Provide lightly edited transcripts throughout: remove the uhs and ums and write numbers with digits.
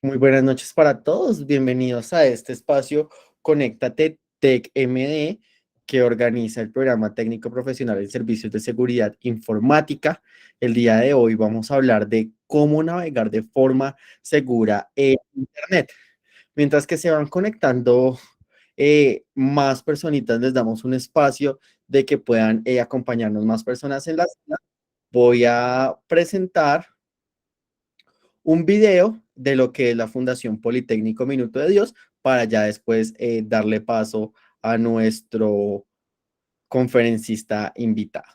Muy buenas noches para todos. Bienvenidos a este espacio Conéctate Tech MD que organiza el programa técnico profesional en servicios de seguridad informática. El día de hoy vamos a hablar de cómo navegar de forma segura en Internet. Mientras que se van conectando más personitas, les damos un espacio de que puedan acompañarnos más personas en la sala. Voy a presentar un video de lo que es la Fundación Politécnico Minuto de Dios para ya después darle paso a nuestro conferencista invitado.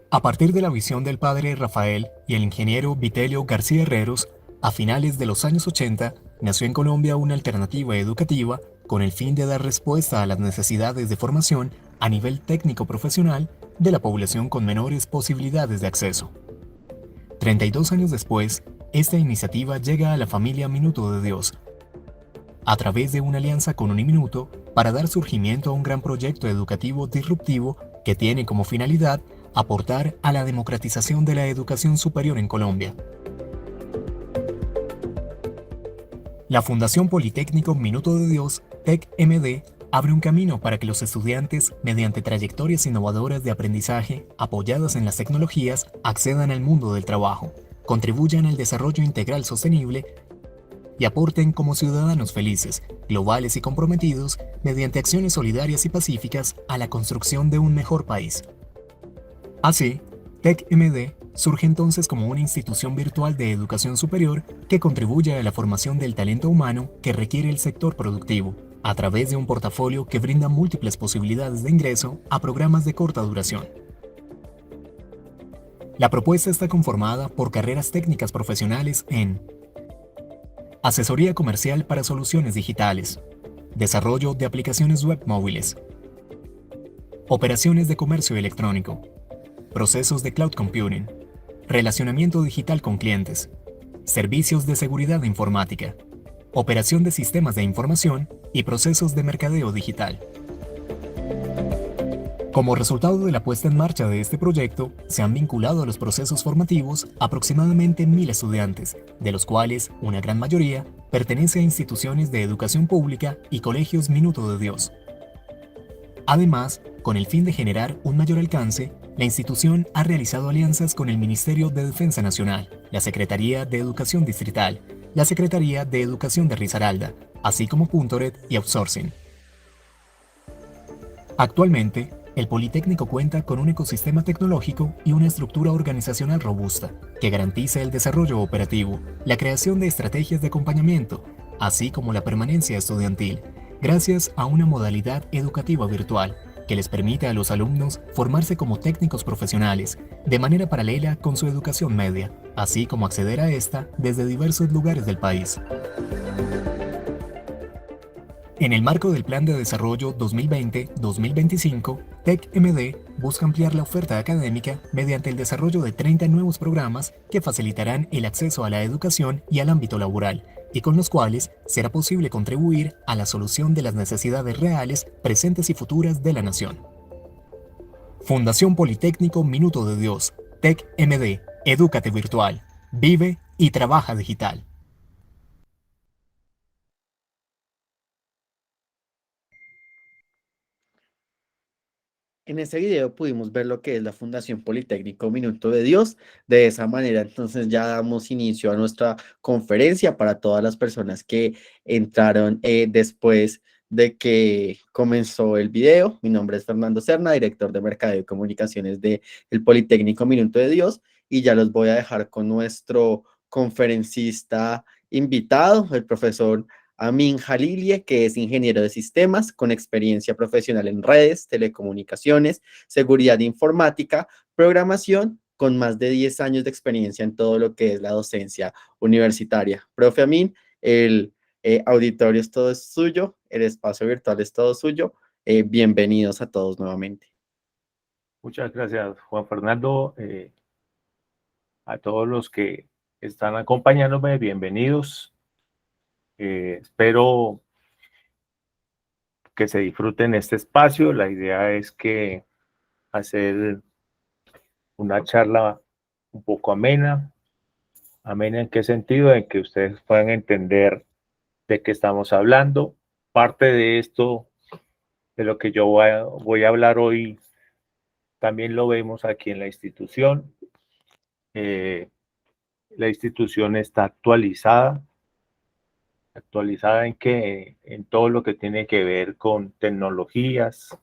A partir de la visión del padre Rafael y el ingeniero Vitelio García Herreros, a finales de los años 80 nació en Colombia una alternativa educativa con el fin de dar respuesta a las necesidades de formación a nivel técnico profesional de la población con menores posibilidades de acceso. 32 años después, esta iniciativa llega a la familia Minuto de Dios, a través de una alianza con Uniminuto para dar surgimiento a un gran proyecto educativo disruptivo que tiene como finalidad aportar a la democratización de la educación superior en Colombia. La Fundación Politécnico Minuto de Dios, TEC-MD, abre un camino para que los estudiantes, mediante trayectorias innovadoras de aprendizaje apoyadas en las tecnologías, accedan al mundo del trabajo, contribuyan al desarrollo integral sostenible y aporten como ciudadanos felices, globales y comprometidos mediante acciones solidarias y pacíficas a la construcción de un mejor país. Así, TEC-MD surge entonces como una institución virtual de educación superior que contribuye a la formación del talento humano que requiere el sector productivo, a través de un portafolio que brinda múltiples posibilidades de ingreso a programas de corta duración. La propuesta está conformada por carreras técnicas profesionales en asesoría comercial para soluciones digitales, desarrollo de aplicaciones web móviles, operaciones de comercio electrónico, procesos de cloud computing, relacionamiento digital con clientes, servicios de seguridad informática, operación de sistemas de información y procesos de mercadeo digital. Como resultado de la puesta en marcha de este proyecto, se han vinculado a los procesos formativos aproximadamente 1.000 estudiantes, de los cuales una gran mayoría pertenece a instituciones de educación pública y colegios Minuto de Dios. Además, con el fin de generar un mayor alcance, la institución ha realizado alianzas con el Ministerio de Defensa Nacional, la Secretaría de Educación Distrital, la Secretaría de Educación de Risaralda, así como Puntoret y Outsourcing. Actualmente, el Politécnico cuenta con un ecosistema tecnológico y una estructura organizacional robusta, que garantiza el desarrollo operativo, la creación de estrategias de acompañamiento, así como la permanencia estudiantil, gracias a una modalidad educativa virtual, que les permite a los alumnos formarse como técnicos profesionales, de manera paralela con su educación media, así como acceder a esta desde diversos lugares del país. En el marco del Plan de Desarrollo 2020-2025, TEC-MD busca ampliar la oferta académica mediante el desarrollo de 30 nuevos programas que facilitarán el acceso a la educación y al ámbito laboral, y con los cuales será posible contribuir a la solución de las necesidades reales, presentes y futuras de la nación. Fundación Politécnico Minuto de Dios, TEC-MD, Edúcate Virtual, vive y trabaja digital. En este video pudimos ver lo que es la Fundación Politécnico Minuto de Dios. De esa manera, entonces ya damos inicio a nuestra conferencia para todas las personas que entraron después de que comenzó el video. Mi nombre es Fernando Serna, director de Mercadeo y Comunicaciones de el Politécnico Minuto de Dios, y ya los voy a dejar con nuestro conferencista invitado, el profesor Amin Jalilie, que es ingeniero de sistemas con experiencia profesional en redes, telecomunicaciones, seguridad informática, programación, con más de 10 años de experiencia en todo lo que es la docencia universitaria. Profe Amin, el auditorio es todo suyo, el espacio virtual es todo suyo. Bienvenidos a todos nuevamente. Muchas gracias, Juan Fernando. A todos los que están acompañándome, bienvenidos. Espero que se disfruten este espacio. La idea es que hacer una charla un poco amena. ¿Amena en qué sentido? En que ustedes puedan entender de qué estamos hablando. Parte de esto, de lo que yo voy a hablar hoy, también lo vemos aquí en la institución. La institución está actualizada en que en todo lo que tiene que ver con tecnologías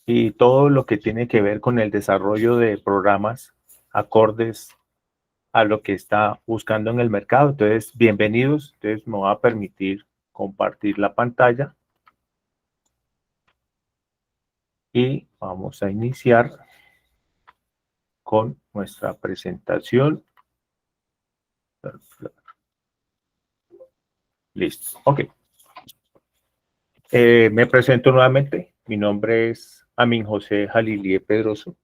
y todo lo que tiene que ver con el desarrollo de programas acordes a lo que está buscando en el mercado. Entonces, bienvenidos. Entonces, me va a permitir compartir la pantalla y vamos a iniciar con nuestra presentación. Listo. Ok. Me presento nuevamente. Mi nombre es Amin José Jalilie Pedroso.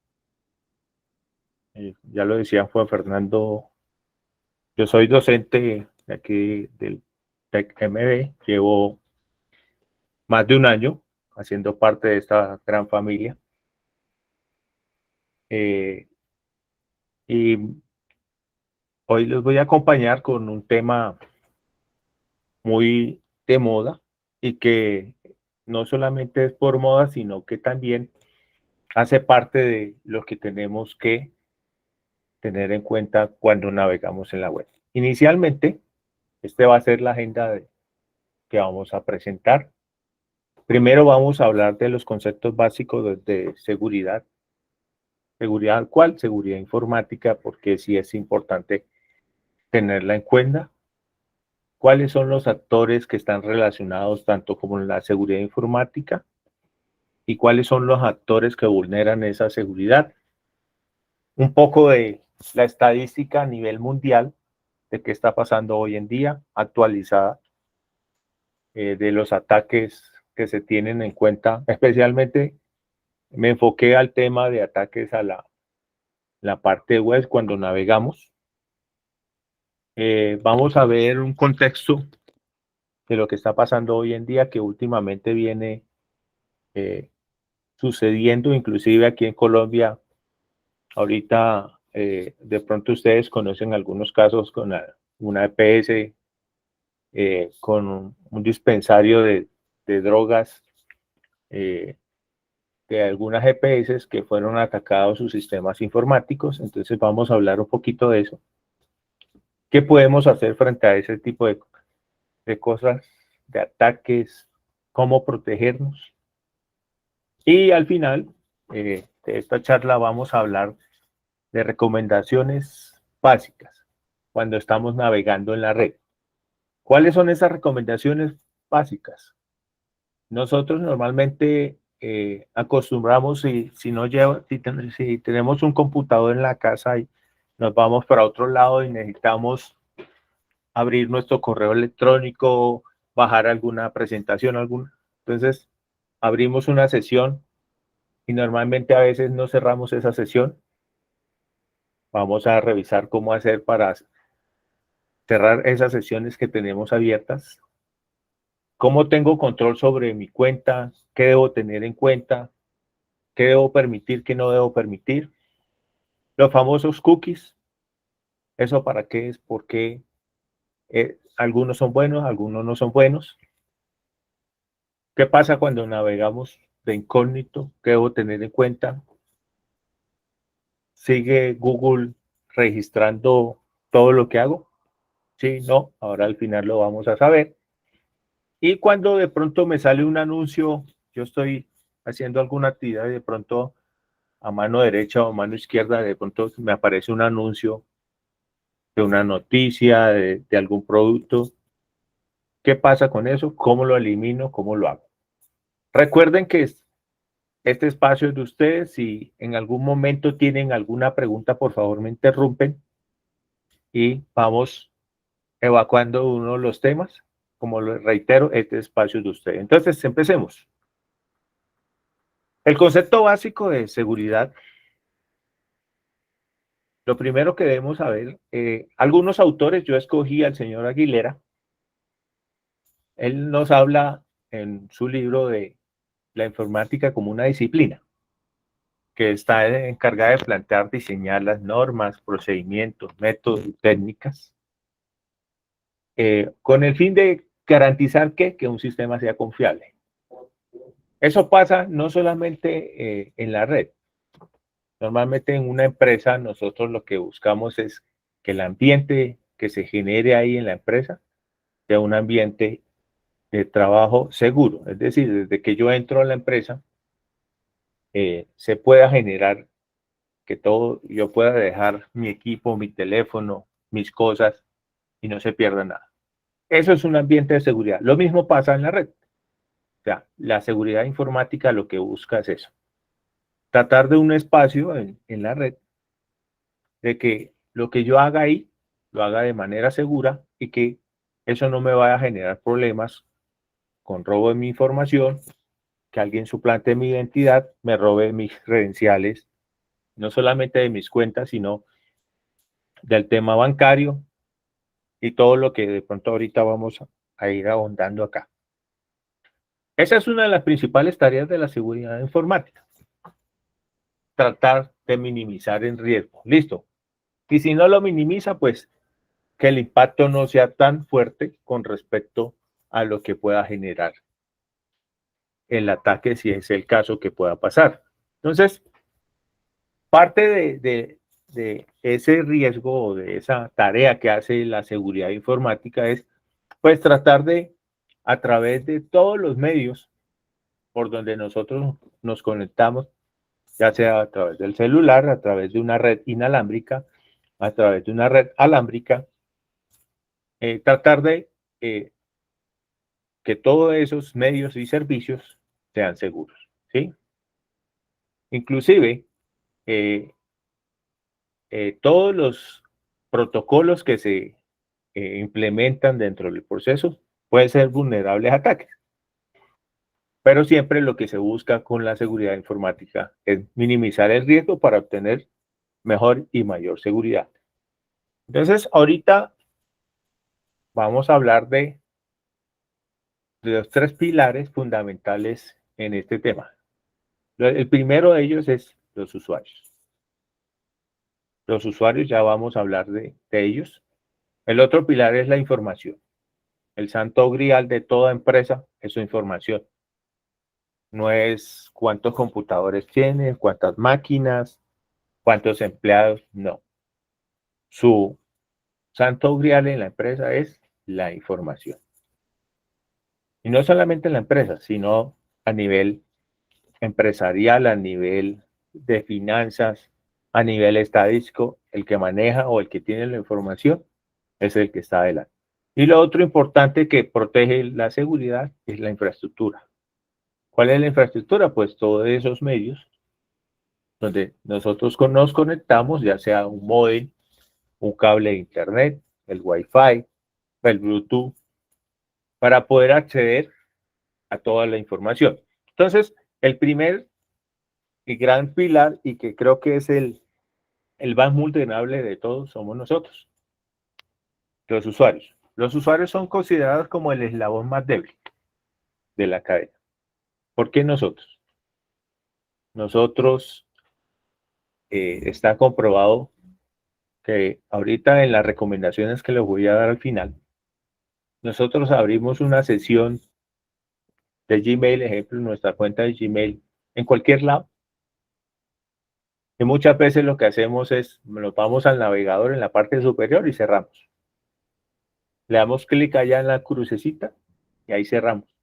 Ya lo decía Juan Fernando, yo soy docente de aquí del TEC-MD. Llevo más de un año haciendo parte de esta gran familia. Y hoy les voy a acompañar con un tema muy de moda y que no solamente es por moda, sino que también hace parte de lo que tenemos que tener en cuenta cuando navegamos en la web. Inicialmente, este va a ser la agenda que vamos a presentar. Primero vamos a hablar de los conceptos básicos de seguridad. ¿Seguridad cuál? Seguridad informática, porque sí es importante tenerla en cuenta. ¿Cuáles son los actores que están relacionados tanto con la seguridad informática? ¿Y cuáles son los actores que vulneran esa seguridad? Un poco de la estadística a nivel mundial de qué está pasando hoy en día, actualizada, de los ataques que se tienen en cuenta. Especialmente me enfoqué al tema de ataques a la parte web cuando navegamos. Vamos a ver un contexto de lo que está pasando hoy en día, que últimamente viene sucediendo, inclusive aquí en Colombia. Ahorita, de pronto ustedes conocen algunos casos con una EPS, con un dispensario de drogas, de algunas EPS que fueron atacados sus sistemas informáticos. Entonces vamos a hablar un poquito de eso. ¿Qué podemos hacer frente a ese tipo de cosas, de ataques? ¿Cómo protegernos? Y al final de esta charla vamos a hablar de recomendaciones básicas cuando estamos navegando en la red. ¿Cuáles son esas recomendaciones básicas? Nosotros normalmente acostumbramos, si tenemos un computador en la casa y nos vamos para otro lado y necesitamos abrir nuestro correo electrónico, bajar alguna presentación, entonces abrimos una sesión y normalmente a veces no cerramos esa sesión. Vamos a revisar cómo hacer para cerrar esas sesiones que tenemos abiertas. ¿Cómo tengo control sobre mi cuenta? ¿Qué debo tener en cuenta? ¿Qué debo permitir? ¿Qué no debo permitir? Los famosos cookies. ¿Eso para qué es? ¿Por qué? Algunos son buenos, algunos no son buenos. ¿Qué pasa cuando navegamos de incógnito? ¿Qué debo tener en cuenta? ¿Sigue Google registrando todo lo que hago? Sí, no. Ahora al final lo vamos a saber. Y cuando de pronto me sale un anuncio, yo estoy haciendo alguna actividad y de pronto a mano derecha o mano izquierda, de pronto me aparece un anuncio de una noticia, de algún producto. ¿Qué pasa con eso? ¿Cómo lo elimino? ¿Cómo lo hago? Recuerden que este espacio es de ustedes. Si en algún momento tienen alguna pregunta, por favor me interrumpen y vamos evacuando uno de los temas. Como lo reitero, este espacio es de ustedes. Entonces, empecemos. El concepto básico de seguridad, lo primero que debemos saber, algunos autores, yo escogí al señor Aguilera, él nos habla en su libro de la informática como una disciplina, que está encargada de plantear, diseñar las normas, procedimientos, métodos y técnicas, con el fin de garantizar que un sistema sea confiable. Eso pasa no solamente en la red. Normalmente en una empresa nosotros lo que buscamos es que el ambiente que se genere ahí en la empresa sea un ambiente de trabajo seguro. Es decir, desde que yo entro a la empresa, se pueda generar que todo, yo pueda dejar mi equipo, mi teléfono, mis cosas y no se pierda nada. Eso es un ambiente de seguridad. Lo mismo pasa en la red. O sea, la seguridad informática lo que busca es eso. Tratar de un espacio en la red de que lo que yo haga ahí lo haga de manera segura y que eso no me vaya a generar problemas con robo de mi información, que alguien suplante mi identidad, me robe mis credenciales, no solamente de mis cuentas, sino del tema bancario y todo lo que de pronto ahorita vamos a ir ahondando acá. Esa es una de las principales tareas de la seguridad informática. Tratar de minimizar el riesgo. Listo. Y si no lo minimiza, pues que el impacto no sea tan fuerte con respecto a lo que pueda generar el ataque, si es el caso que pueda pasar. Entonces, parte de ese riesgo o de esa tarea que hace la seguridad informática es, pues, tratar de, a través de todos los medios por donde nosotros nos conectamos, ya sea a través del celular, a través de una red inalámbrica, a través de una red alámbrica, tratar de que todos esos medios y servicios sean seguros, ¿sí? Inclusive, eh, todos los protocolos que se implementan dentro del proceso pueden ser vulnerables a ataques, pero siempre lo que se busca con la seguridad informática es minimizar el riesgo para obtener mejor y mayor seguridad. Entonces, ahorita vamos a hablar de los tres pilares fundamentales en este tema. El primero de ellos es los usuarios. Los usuarios, ya vamos a hablar de ellos. El otro pilar es la información. El santo grial de toda empresa es su información. No es cuántos computadores tiene, cuántas máquinas, cuántos empleados, no. Su santo grial en la empresa es la información. Y no solamente en la empresa, sino a nivel empresarial, a nivel de finanzas, a nivel estadístico, el que maneja o el que tiene la información es el que está adelante. Y lo otro importante que protege la seguridad es la infraestructura. ¿Cuál es la infraestructura? Pues todos esos medios donde nosotros nos conectamos, ya sea un módem, un cable de internet, el Wi-Fi, el Bluetooth, para poder acceder a toda la información. Entonces, el primer y gran pilar, y que creo que es el más vulnerable de todos, somos nosotros, los usuarios. Los usuarios son considerados como el eslabón más débil de la cadena. ¿Por qué nosotros? Nosotros, está comprobado que ahorita en las recomendaciones que les voy a dar al final, nosotros abrimos una sesión de Gmail, ejemplo, nuestra cuenta de Gmail, en cualquier lado. Y muchas veces lo que hacemos es, nos vamos al navegador en la parte superior y cerramos. Le damos clic allá en la crucecita y ahí cerramos.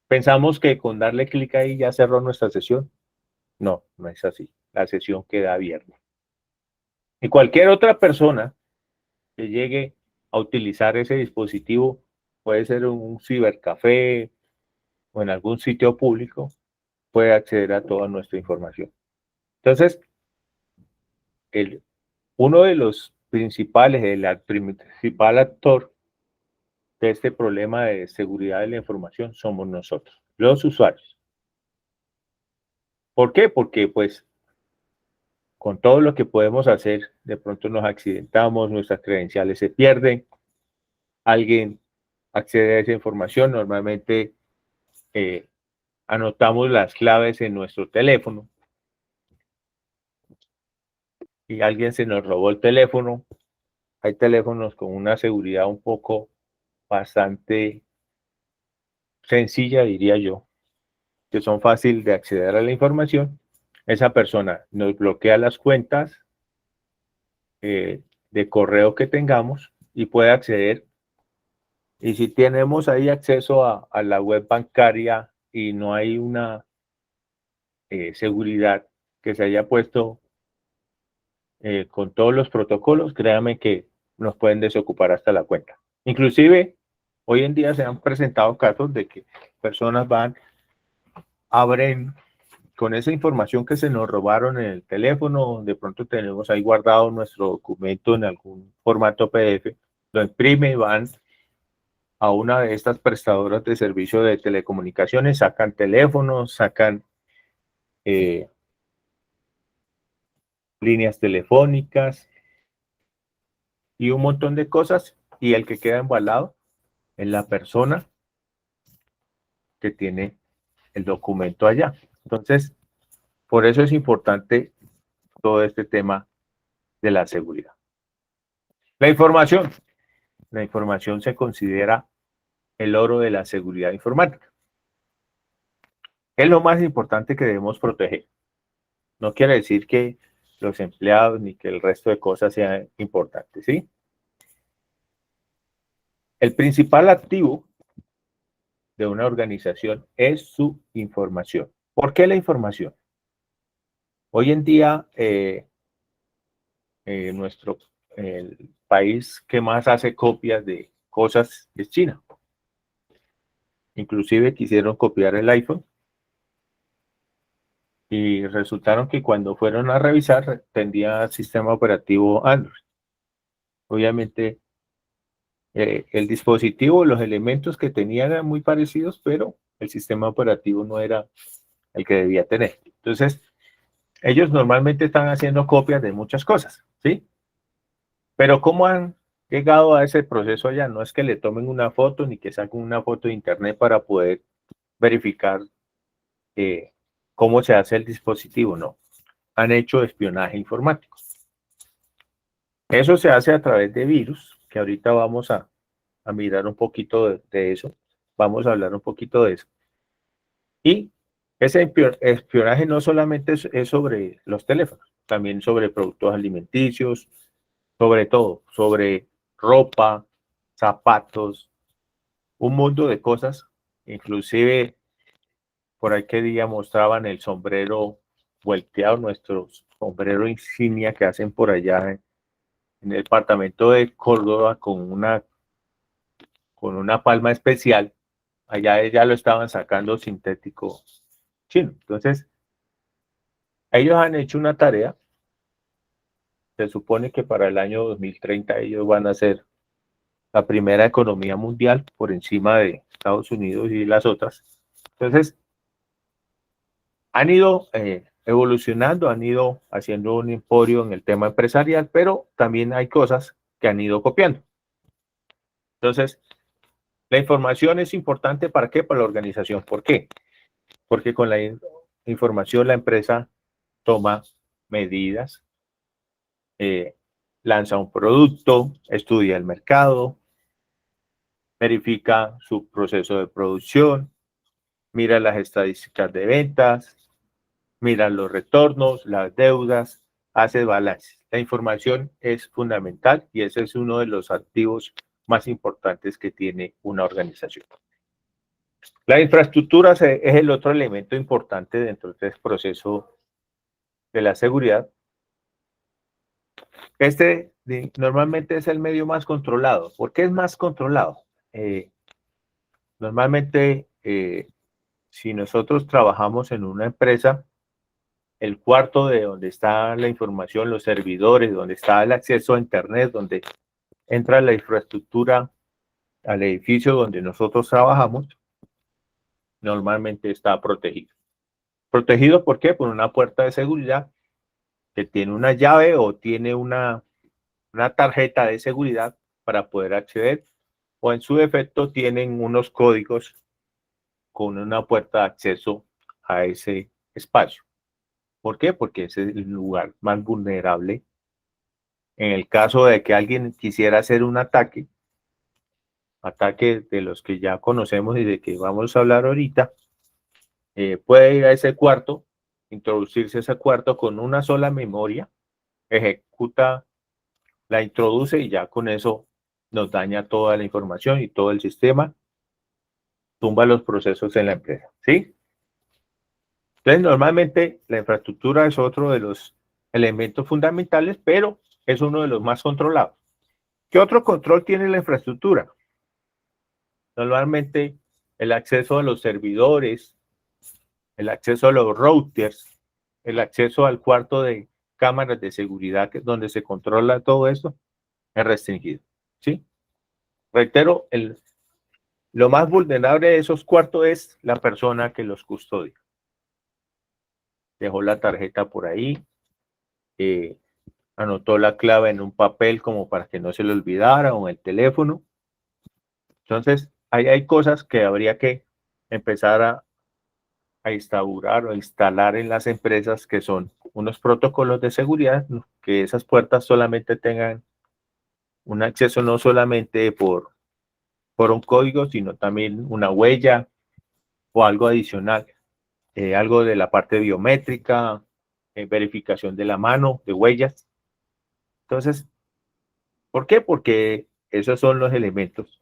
Pensamos que con darle clic ahí ya cerró nuestra sesión. No, no es así. La sesión queda abierta. Y cualquier otra persona que llegue a utilizar ese dispositivo, puede ser un cibercafé o en algún sitio público, puede acceder a toda nuestra información. Entonces, uno de los principales, el principal actor de este problema de seguridad de la información somos nosotros, los usuarios. ¿Por qué? Porque pues con todo lo que podemos hacer, de pronto nos accidentamos, nuestras credenciales se pierden, alguien accede a esa información, normalmente anotamos las claves en nuestro teléfono y alguien se nos robó el teléfono. Hay teléfonos con una seguridad un poco bastante sencilla, diría yo, que son fáciles de acceder a la información. Esa persona nos bloquea las cuentas de correo que tengamos y puede acceder. Y si tenemos ahí acceso a la web bancaria y no hay una seguridad que se haya puesto con todos los protocolos, créanme que nos pueden desocupar hasta la cuenta. Inclusive, hoy en día se han presentado casos de que personas van, abren con esa información que se nos robaron en el teléfono, de pronto tenemos ahí guardado nuestro documento en algún formato PDF, lo imprimen, van a una de estas prestadoras de servicio de telecomunicaciones, sacan teléfonos, sacan líneas telefónicas y un montón de cosas, y el que queda embalado es la persona que tiene el documento allá. Entonces, por eso es importante todo este tema de la seguridad. La información se considera el oro de la seguridad informática. Es lo más importante que debemos proteger. No quiere decir que los empleados ni que el resto de cosas sean importantes, ¿sí? El principal activo de una organización es su información. ¿Por qué la información? Hoy en día, el país que más hace copias de cosas es China. Inclusive quisieron copiar el iPhone y resultaron que cuando fueron a revisar tenía sistema operativo Android. Obviamente el dispositivo, los elementos que tenía eran muy parecidos, pero el sistema operativo no era el que debía tener. Entonces, ellos normalmente están haciendo copias de muchas cosas, ¿sí? Pero ¿cómo han llegado a ese proceso allá? No es que le tomen una foto ni que saquen una foto de internet para poder verificar cómo se hace el dispositivo, no. Han hecho espionaje informático. Eso se hace a través de virus, que ahorita vamos a mirar un poquito de eso. Vamos a hablar un poquito de eso. Y ese espionaje no solamente es sobre los teléfonos, también sobre productos alimenticios, sobre todo, sobre ropa, zapatos, un mundo de cosas. Inclusive, por ahí que día mostraban el sombrero volteado, nuestro sombrero insignia que hacen por allá en el departamento de Córdoba con una palma especial. Allá ya lo estaban sacando sintético chino. Entonces, ellos han hecho una tarea. Se supone que para el año 2030 ellos van a ser la primera economía mundial por encima de Estados Unidos y las otras. Entonces, han ido evolucionando, han ido haciendo un emporio en el tema empresarial, pero también hay cosas que han ido copiando. Entonces, la información es importante ¿para qué? Para la organización. ¿Por qué? Porque con la información la empresa toma medidas, lanza un producto, estudia el mercado, verifica su proceso de producción, mira las estadísticas de ventas, mira los retornos, las deudas, hace balance. La información es fundamental y ese es uno de los activos más importantes que tiene una organización. La infraestructura es el otro elemento importante dentro de este proceso de la seguridad. Normalmente es el medio más controlado. ¿Por qué es más controlado? Normalmente, si nosotros trabajamos en una empresa, el cuarto de donde está la información, los servidores, donde está el acceso a Internet, donde entra la infraestructura al edificio donde nosotros trabajamos, normalmente está protegido. Protegido, ¿por qué? Por una puerta de seguridad que tiene una llave o tiene una tarjeta de seguridad para poder acceder, o en su defecto tienen unos códigos con una puerta de acceso a ese espacio. ¿Por qué? Porque ese es el lugar más vulnerable. En el caso de que alguien quisiera hacer un ataque de los que ya conocemos y de que vamos a hablar ahorita, puede ir a ese cuarto, introducirse a ese cuarto con una sola memoria, ejecuta, la introduce y ya con eso nos daña toda la información y todo el sistema, tumba los procesos en la empresa, ¿sí? Entonces, normalmente la infraestructura es otro de los elementos fundamentales, pero es uno de los más controlados. ¿Qué otro control tiene la infraestructura? Normalmente el acceso a los servidores, el acceso a los routers, el acceso al cuarto de cámaras de seguridad, que es donde se controla todo esto, es restringido, ¿sí? Reitero, lo más vulnerable de esos cuartos es la persona que los custodia. Dejó la tarjeta por ahí, anotó la clave en un papel como para que no se le olvidara o en el teléfono. Entonces, hay cosas que habría que empezar a instaurar o instalar en las empresas, que son unos protocolos de seguridad, que esas puertas solamente tengan un acceso no solamente por un código, sino también una huella o algo adicional, algo de la parte biométrica, verificación de la mano, de huellas. Entonces, ¿por qué? Porque esos son los elementos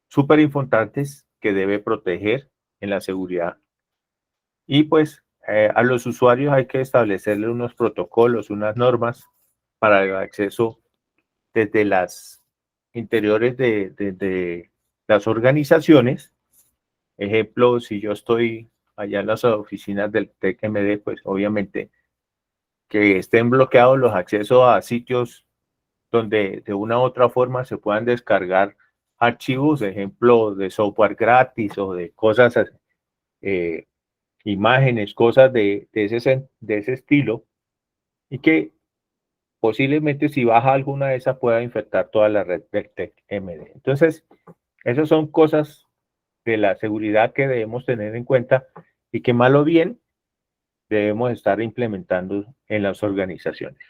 súper importantes que debe proteger en la seguridad. Y pues a los usuarios hay que establecerle unos protocolos, unas normas para el acceso desde las interiores de las organizaciones. Ejemplo, si yo estoy allá en las oficinas del TEC-MD, pues obviamente que estén bloqueados los accesos a sitios donde de una u otra forma se puedan descargar archivos, ejemplo, de software gratis o de cosas, imágenes, cosas de ese estilo, y que posiblemente si baja alguna de esas pueda infectar toda la red del TEC-MD. Entonces, esas son cosas de la seguridad que debemos tener en cuenta y que mal o bien debemos estar implementando en las organizaciones.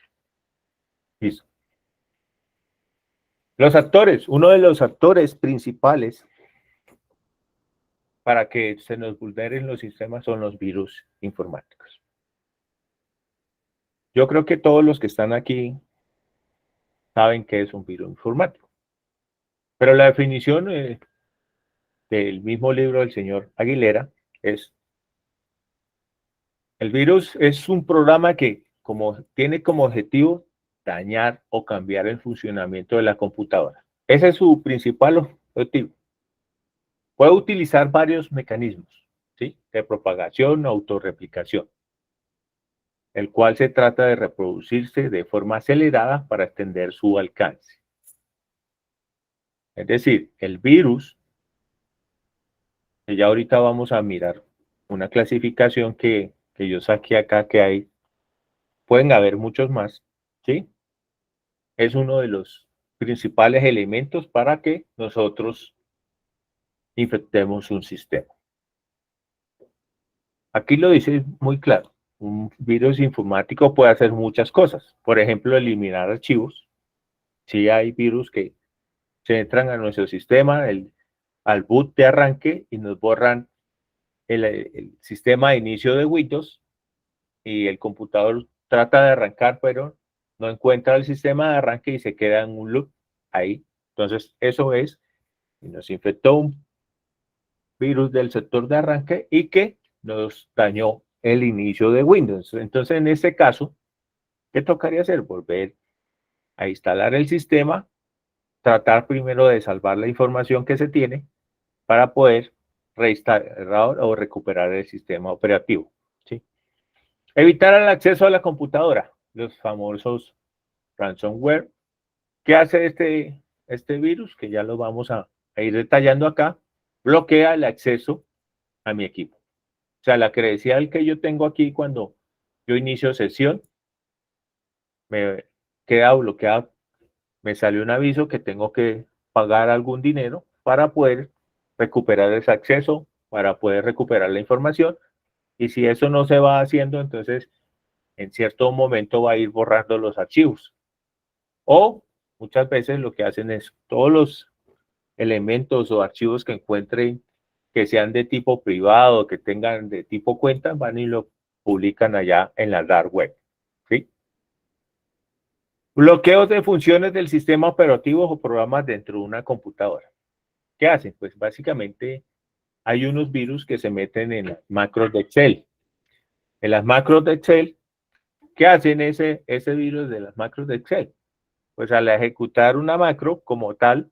Listo. Los actores, uno de los actores principales para que se nos vulneren los sistemas son los virus informáticos. Yo creo que todos los que están aquí saben qué es un virus informático, pero la definición del mismo libro del señor Aguilera es: el virus es un programa que tiene como objetivo dañar o cambiar el funcionamiento de la computadora. Ese es su principal objetivo. Puede utilizar varios mecanismos, ¿sí?, de propagación o autorreplicación, el cual se trata de reproducirse de forma acelerada para extender su alcance. Es decir, el virus, que ya ahorita vamos a mirar una clasificación que yo saqué acá, que pueden haber muchos más, ¿sí? Es uno de los principales elementos para que nosotros infectemos un sistema. Aquí lo dice muy claro. Un virus informático puede hacer muchas cosas. Por ejemplo, eliminar archivos. Sí hay virus que se entran a nuestro sistema al boot de arranque y nos borran el sistema de inicio de Windows, y el computador trata de arrancar, pero no encuentra el sistema de arranque y se queda en un loop ahí. Entonces, eso es, y nos infectó un virus del sector de arranque y que nos dañó el inicio de Windows. Entonces, en este caso, ¿qué tocaría hacer? Volver a instalar el sistema, tratar primero de salvar la información que se tiene para poder reinstalar o recuperar el sistema operativo, ¿sí? Evitar el acceso a la computadora, los famosos ransomware. ¿Qué hace este virus? Que ya lo vamos a ir detallando acá. Bloquea el acceso a mi equipo. sea, la credencial que yo tengo aquí cuando yo inicio sesión, me queda bloqueada, me salió un aviso que tengo que pagar algún dinero para poder recuperar ese acceso, para poder recuperar la información. Y si eso no se va haciendo, entonces en cierto momento va a ir borrando los archivos. O muchas veces lo que hacen es todos los elementos o archivos que encuentren que sean de tipo privado, que tengan de tipo cuenta, van y lo publican allá en la dark web. ¿Sí? Bloqueos de funciones del sistema operativo o programas dentro de una computadora. ¿Qué hacen? Pues básicamente hay unos virus que se meten en las macros de Excel. En las macros de Excel, ¿qué hacen ese virus de las macros de Excel? Pues al ejecutar una macro como tal,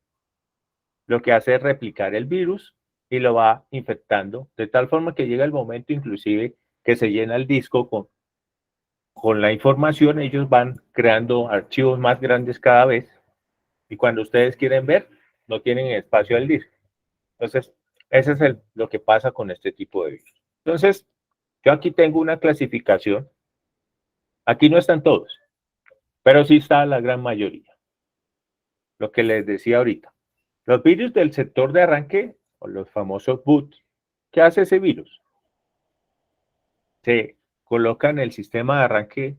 lo que hace es replicar el virus y lo va infectando, de tal forma que llega el momento inclusive que se llena el disco con la información, ellos van creando archivos más grandes cada vez y cuando ustedes quieren ver, no tienen espacio del disco. Entonces, ese es lo que pasa con este tipo de virus. Entonces, yo aquí tengo una clasificación. Aquí no están todos, pero sí está la gran mayoría. Lo que les decía ahorita. Los virus del sector de arranque, o los famosos boot, ¿qué hace ese virus? Se coloca en el sistema de arranque,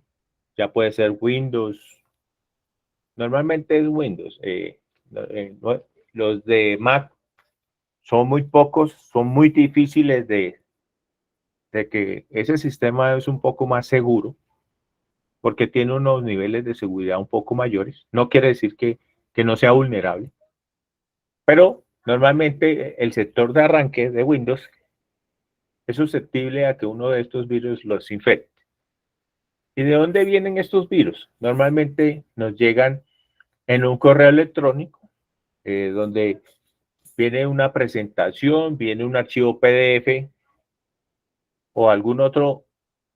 ya puede ser Windows, normalmente es Windows. Los de Mac son muy pocos, son muy difíciles de que ese sistema es un poco más seguro, porque tiene unos niveles de seguridad un poco mayores. No quiere decir que no sea vulnerable, pero normalmente el sector de arranque de Windows es susceptible a que uno de estos virus los infecte. ¿Y de dónde vienen estos virus? Normalmente nos llegan en un correo electrónico, donde viene una presentación, viene un archivo PDF o algún otro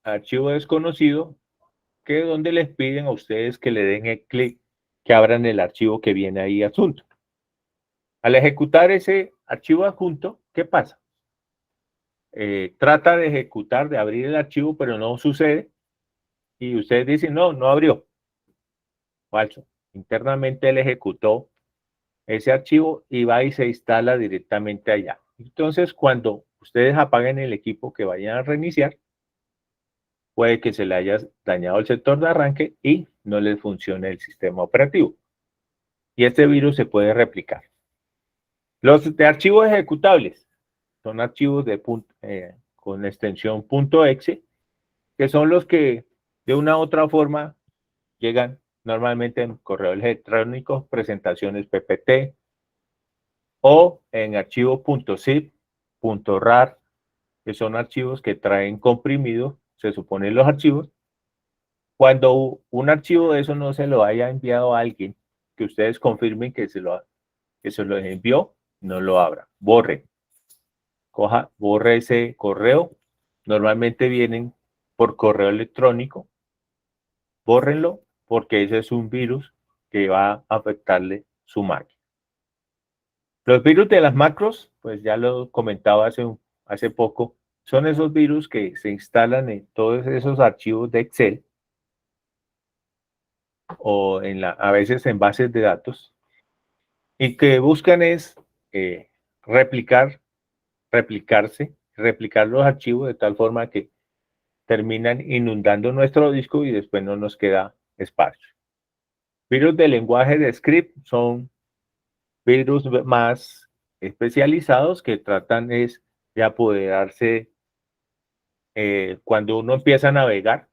archivo desconocido, que es donde les piden a ustedes que le den el clic, que abran el archivo que viene ahí adjunto. Al ejecutar ese archivo adjunto, ¿qué pasa? Trata de ejecutar, de abrir el archivo, pero no sucede. Y ustedes dicen, no, no abrió. Falso. Internamente él ejecutó ese archivo y va y se instala directamente allá. Entonces, cuando ustedes apaguen el equipo que vayan a reiniciar, puede que se le haya dañado el sector de arranque y no les funcione el sistema operativo. Y este virus se puede replicar. Los de archivos ejecutables son archivos con extensión .exe, que son los que de una u otra forma llegan normalmente en correo electrónico, presentaciones PPT o en archivo .zip, .rar, que son archivos que traen comprimidos, se suponen los archivos. Cuando un archivo de eso no se lo haya enviado a alguien, que ustedes confirmen que se lo envió, no lo abra, borre. Borre ese correo. Normalmente vienen por correo electrónico. Bórrenlo porque ese es un virus que va a afectarle su máquina. Los virus de las macros, pues ya lo comentaba hace poco, son esos virus que se instalan en todos esos archivos de Excel o a veces en bases de datos y que buscan es replicar los archivos de tal forma que terminan inundando nuestro disco y después no nos queda espacio. Virus de lenguaje de script son virus más especializados que tratan es de apoderarse cuando uno empieza a navegar.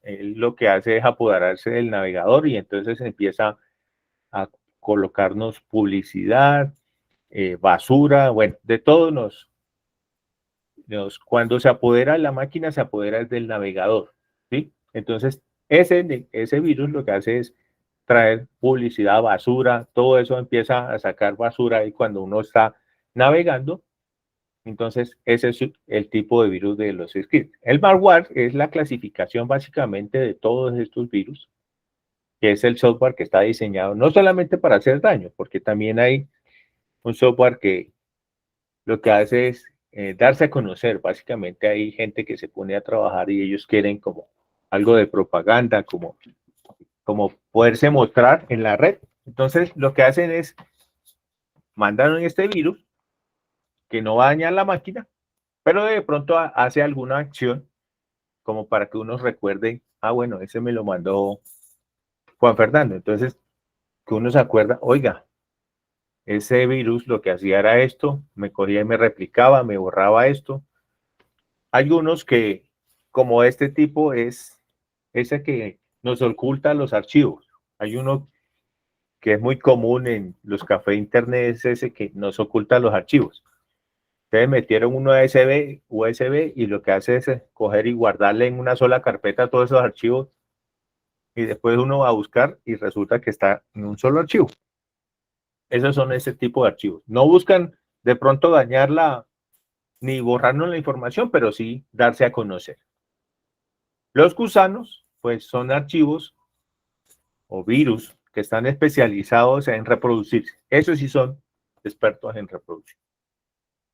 Lo que hace es apoderarse del navegador y entonces empieza a colocarnos publicidad, basura, bueno, de todo cuando se apodera la máquina, se apodera del navegador, ¿sí? Entonces, ese virus lo que hace es traer publicidad, basura, todo eso empieza a sacar basura y cuando uno está navegando, entonces ese es el tipo de virus de los scripts. El malware es la clasificación básicamente de todos estos virus, que es el software que está diseñado no solamente para hacer daño, porque también hay un software que lo que hace es darse a conocer. Básicamente hay gente que se pone a trabajar y ellos quieren como algo de propaganda, como poderse mostrar en la red. Entonces lo que hacen es mandaron este virus que no va a dañar la máquina, pero de pronto hace alguna acción como para que uno recuerde, bueno, ese me lo mandó Juan Fernando. Entonces, que uno se acuerda, oiga, ese virus lo que hacía era esto, me cogía y me replicaba, me borraba esto. Hay unos que, como este tipo, es ese que nos oculta los archivos. Hay uno que es muy común en los cafés internet, es ese que nos oculta los archivos. Ustedes metieron un USB y lo que hace es coger y guardarle en una sola carpeta todos esos archivos y después uno va a buscar y resulta que está en un solo archivo. Esos son ese tipo de archivos. No buscan de pronto dañarla ni borrarnos la información, pero sí darse a conocer. Los gusanos, pues son archivos o virus que están especializados en reproducirse. Esos sí son expertos en reproducir.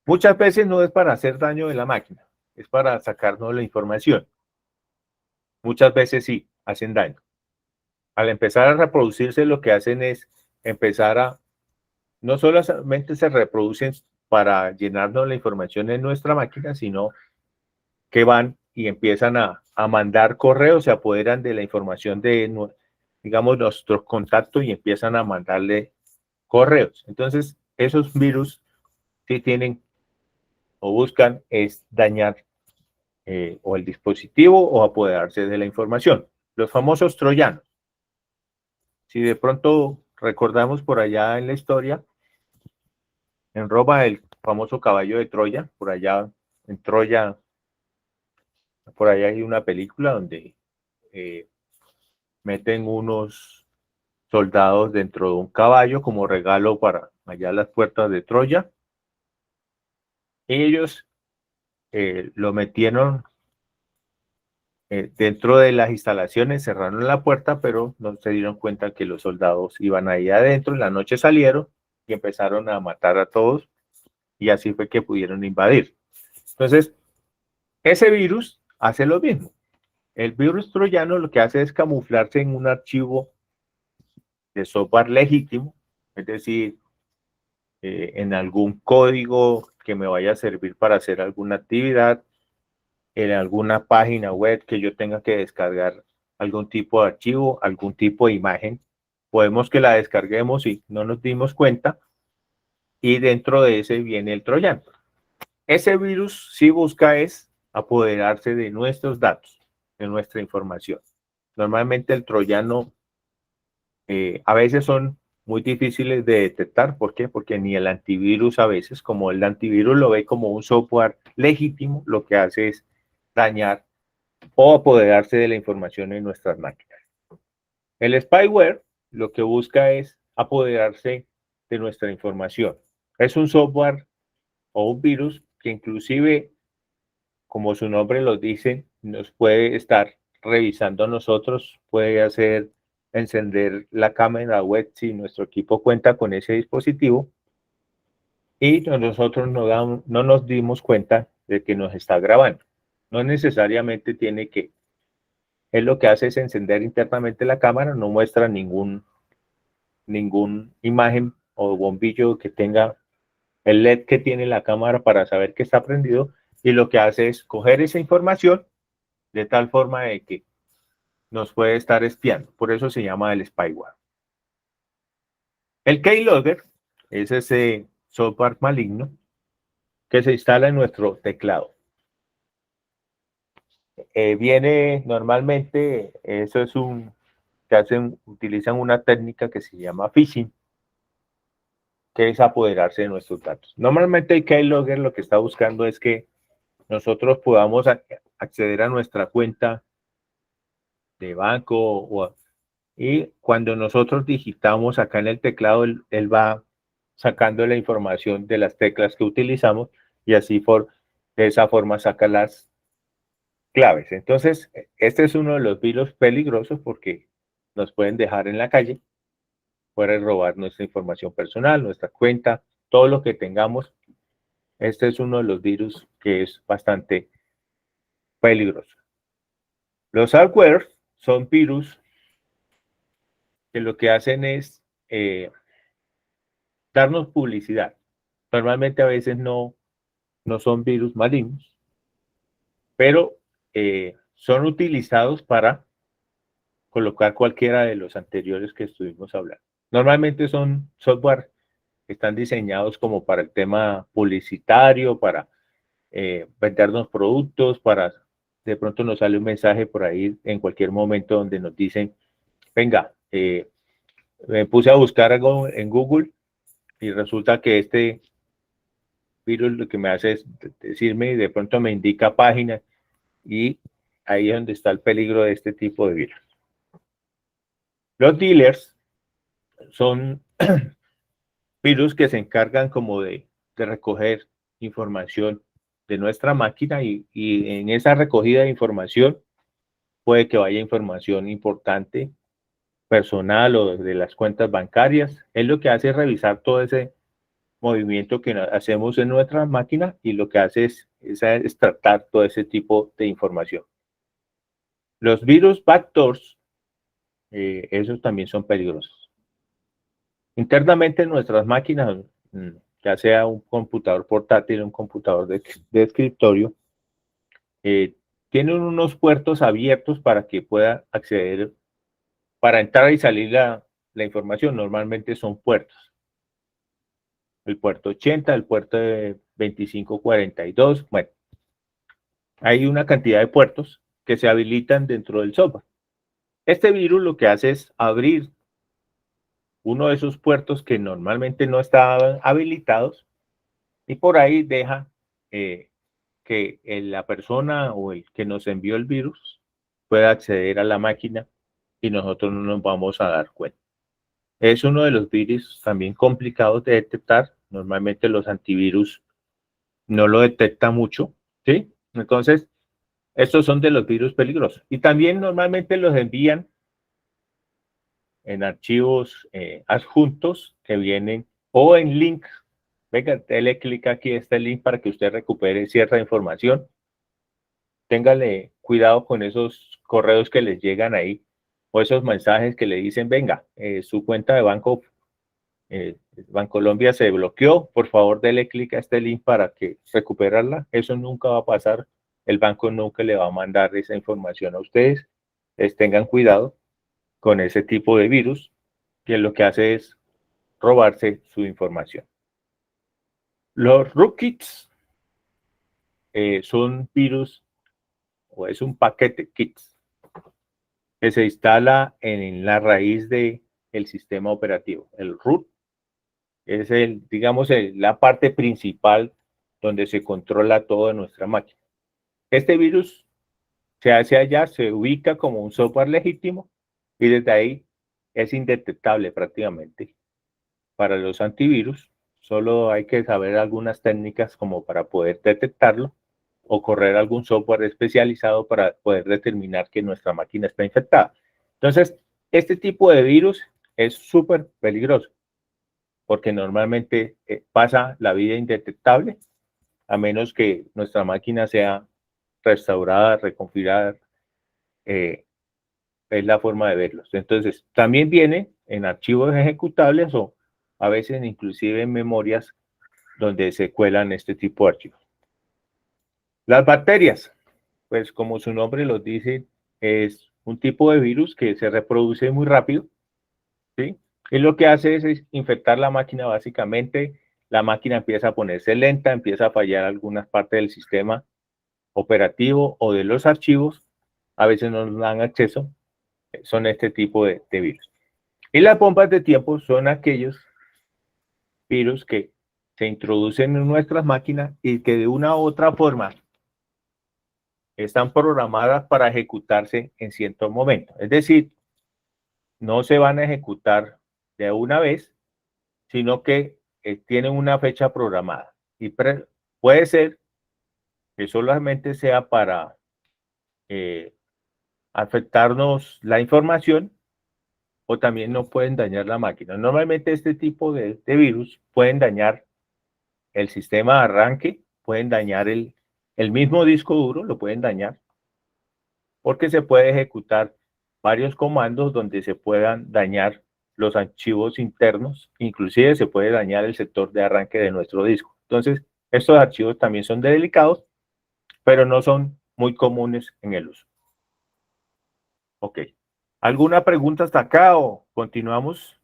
Muchas veces no es para hacer daño de la máquina, es para sacarnos la información. Muchas veces sí, hacen daño. Al empezar a reproducirse, lo que hacen es empezar a, no solamente se reproducen para llenarnos la información en nuestra máquina, sino que van y empiezan a mandar correos, se apoderan de la información de, digamos, nuestros contactos y empiezan a mandarle correos. Entonces, esos virus sí tienen o buscan es dañar o el dispositivo o apoderarse de la información. Los famosos troyanos. Si de pronto recordamos por allá en la historia, en Roma el famoso caballo de Troya, por allá en Troya, por allá hay una película donde meten unos soldados dentro de un caballo como regalo para allá las puertas de Troya. Ellos lo metieron dentro de las instalaciones, cerraron la puerta, pero no se dieron cuenta que los soldados iban ahí adentro. En la noche salieron y empezaron a matar a todos y así fue que pudieron invadir. Entonces, ese virus hace lo mismo. El virus troyano lo que hace es camuflarse en un archivo de software legítimo, es decir, en algún código que me vaya a servir para hacer alguna actividad, en alguna página web que yo tenga que descargar algún tipo de archivo, algún tipo de imagen. Podemos que la descarguemos y no nos dimos cuenta y dentro de ese viene el troyano. Ese virus sí busca es apoderarse de nuestros datos, de nuestra información. Normalmente el troyano a veces son muy difíciles de detectar. ¿Por qué? Porque ni el antivirus a veces, como el antivirus lo ve como un software legítimo, lo que hace es dañar o apoderarse de la información en nuestras máquinas. El spyware lo que busca es apoderarse de nuestra información. Es un software o un virus que inclusive, como su nombre lo dice, nos puede estar revisando a nosotros, puede hacer encender la cámara web si nuestro equipo cuenta con ese dispositivo y nosotros no nos dimos cuenta de que nos está grabando. No necesariamente tiene que, él lo que hace es encender internamente la cámara, no muestra ningún imagen o bombillo que tenga el LED que tiene la cámara para saber que está prendido, y lo que hace es coger esa información de tal forma de que nos puede estar espiando. Por eso se llama el spyware. El keylogger es ese software maligno que se instala en nuestro teclado. Viene normalmente, eso es utilizan una técnica que se llama phishing, que es apoderarse de nuestros datos. Normalmente el keylogger lo que está buscando es que nosotros podamos acceder a nuestra cuenta de banco y cuando nosotros digitamos acá en el teclado, él va sacando la información de las teclas que utilizamos y así de esa forma saca las claves. Entonces, este es uno de los virus peligrosos porque nos pueden dejar en la calle, pueden robar nuestra información personal, nuestra cuenta, todo lo que tengamos Este es uno de los virus que es bastante peligroso. Los adware son virus que lo que hacen es darnos publicidad. Normalmente a veces no son virus malignos, pero son utilizados para colocar cualquiera de los anteriores que estuvimos hablando. Normalmente son software que están diseñados como para el tema publicitario, para vendernos productos, para de pronto nos sale un mensaje por ahí en cualquier momento donde nos dicen, venga, me puse a buscar algo en Google y resulta que este virus lo que me hace es decirme, de pronto me indica páginas y ahí es donde está el peligro de este tipo de virus. Los dealers son virus que se encargan como de recoger información de nuestra máquina y en esa recogida de información puede que vaya información importante, personal o de las cuentas bancarias. Él lo que hace es revisar todo ese movimiento que hacemos en nuestra máquina y lo que hace es extractar todo ese tipo de información. Los virus backdoors, esos también son peligrosos. Internamente en nuestras máquinas, ya sea un computador portátil o un computador de escritorio, tienen unos puertos abiertos para que pueda acceder, para entrar y salir la información. Normalmente son puertos. El puerto 80, el puerto de 2542, bueno, hay una cantidad de puertos que se habilitan dentro del software. Este virus lo que hace es abrir uno de esos puertos que normalmente no estaban habilitados y por ahí deja que la persona o el que nos envió el virus pueda acceder a la máquina y nosotros no nos vamos a dar cuenta. Es uno de los virus también complicados de detectar. Normalmente los antivirus no lo detectan mucho, ¿sí? Entonces, estos son de los virus peligrosos. Y también normalmente los envían en archivos adjuntos que vienen o en link. Venga, dele clic aquí a este link para que usted recupere cierta información. Téngale cuidado con esos correos que les llegan ahí o esos mensajes que le dicen, venga, su cuenta de banco Bancolombia se bloqueó, por favor dele clic a este link para que recuperarla. Eso nunca va a pasar, el banco nunca le va a mandar esa información a ustedes. Tengan cuidado con ese tipo de virus que lo que hace es robarse su información. Los rootkits son virus o es un paquete kits que se instala en la raíz del sistema operativo. El root es digamos, la parte principal donde se controla todo en nuestra máquina. Este virus se hace allá, se ubica como un software legítimo y desde ahí es indetectable prácticamente para los antivirus. Solo hay que saber algunas técnicas como para poder detectarlo o correr algún software especializado para poder determinar que nuestra máquina está infectada. Entonces, este tipo de virus es súper peligroso porque normalmente pasa la vida indetectable a menos que nuestra máquina sea restaurada, reconfigurada, es la forma de verlos. Entonces, también viene en archivos ejecutables o a veces inclusive en memorias donde se cuelan este tipo de archivos. Las bacterias, pues como su nombre lo dice, es un tipo de virus que se reproduce muy rápido, ¿sí? Y lo que hace es infectar la máquina básicamente. La máquina empieza a ponerse lenta, empieza a fallar algunas partes del sistema operativo o de los archivos. A veces no nos dan acceso. Son este tipo de virus. Y las bombas de tiempo son aquellos virus que se introducen en nuestras máquinas y que de una u otra forma están programadas para ejecutarse en cierto momento. Es decir, no se van a ejecutar de una vez, sino que tienen una fecha programada. Y puede ser que solamente sea para afectarnos la información o también no pueden dañar la máquina. Normalmente este tipo de virus pueden dañar el sistema de arranque, pueden dañar el mismo disco duro, lo pueden dañar, porque se puede ejecutar varios comandos donde se puedan dañar los archivos internos, inclusive se puede dañar el sector de arranque de nuestro disco. Entonces, estos archivos también son delicados, pero no son muy comunes en el uso. Ok. ¿Alguna pregunta hasta acá o continuamos?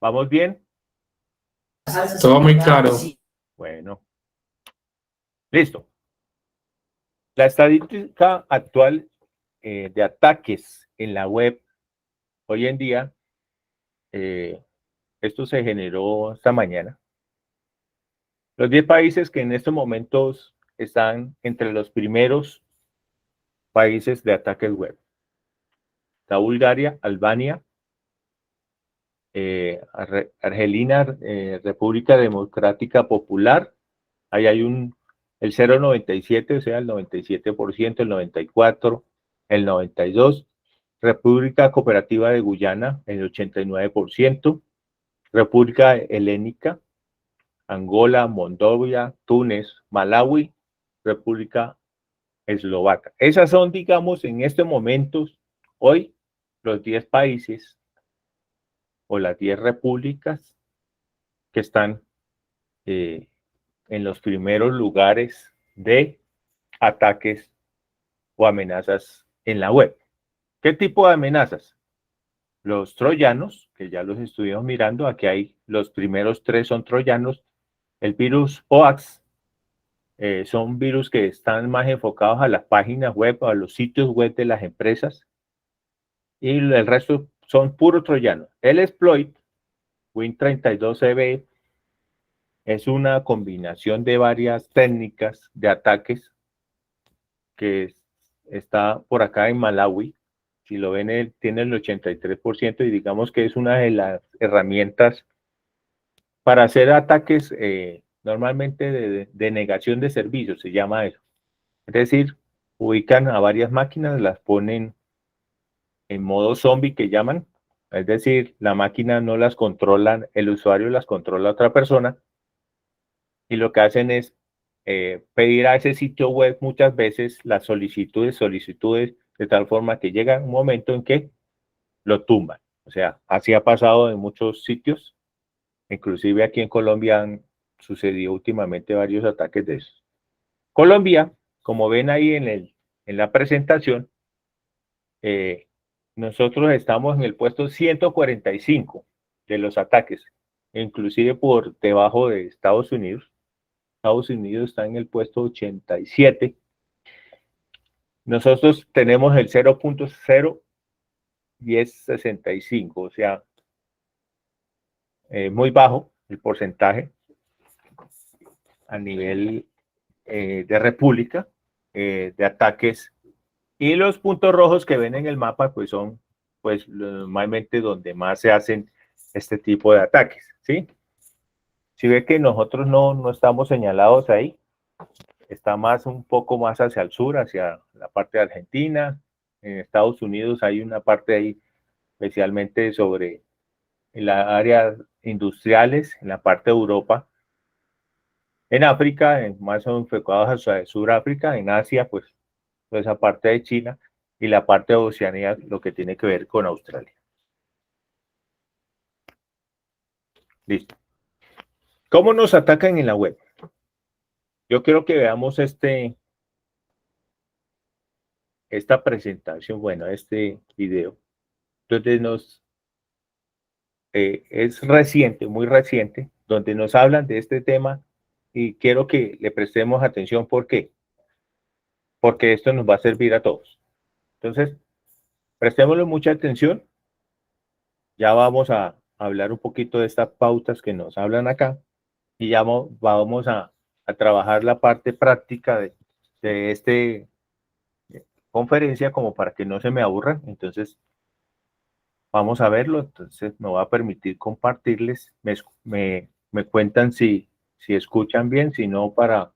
¿Vamos bien? Todo muy claro. Bueno. Listo. La estadística actual de ataques en la web hoy en día, esto se generó esta mañana. Los 10 países que en estos momentos están entre los primeros países de ataques web. Está Bulgaria, Albania, Argelina, República Democrática Popular. Ahí hay el 0,97, o sea, el 97%, el 94%, el 92%. República Cooperativa de Guyana, el 89%. República Helénica, Angola, Moldavia, Túnez, Malawi, República Eslovaca. Esas son, digamos, en este momento, hoy, los 10 países o las 10 repúblicas que están en los primeros lugares de ataques o amenazas en la web. ¿Qué tipo de amenazas? Los troyanos, que ya los estuvimos mirando, aquí hay los primeros 3 son troyanos. El virus hoax, son virus que están más enfocados a las páginas web, a los sitios web de las empresas, y el resto son puros troyanos. El exploit, Win32CB, es una combinación de varias técnicas de ataques que está por acá en Malawi. Si lo ven, tiene el 83% y digamos que es una de las herramientas para hacer ataques normalmente de negación de servicios, se llama eso. Es decir, ubican a varias máquinas, las ponen en modo zombie que llaman, es decir, la máquina no las controla, el usuario las controla a otra persona, y lo que hacen es pedir a ese sitio web muchas veces las solicitudes, de tal forma que llega un momento en que lo tumban. O sea, así ha pasado en muchos sitios, inclusive aquí en Colombia han sucedido últimamente varios ataques de esos. Colombia, como ven ahí en la presentación, nosotros estamos en el puesto 145 de los ataques, inclusive por debajo de Estados Unidos. Estados Unidos está en el puesto 87. Nosotros tenemos el 0.01065, o sea, muy bajo el porcentaje a nivel de república de ataques. Y los puntos rojos que ven en el mapa, pues son pues normalmente donde más se hacen este tipo de ataques, ¿sí? Si ve que nosotros no estamos señalados ahí, está más un poco más hacia el sur, hacia la parte de Argentina. En Estados Unidos hay una parte ahí, especialmente sobre en la área industriales, en la parte de Europa. En África, más enfocados hacia Sudáfrica. En Asia, pues toda esa parte de China, y la parte de Oceanía, lo que tiene que ver con Australia. Listo. ¿Cómo nos atacan en la web? Yo quiero que veamos esta presentación, bueno, este video. Entonces es reciente, muy reciente, donde nos hablan de este tema y quiero que le prestemos atención. ¿Por qué? Porque esto nos va a servir a todos. Entonces, prestémosle mucha atención. Ya vamos a hablar un poquito de estas pautas que nos hablan acá y ya vamos a trabajar la parte práctica de esta conferencia como para que no se me aburran. Entonces, vamos a verlo. Entonces, me va a permitir compartirles. Me cuentan si escuchan bien, si no, para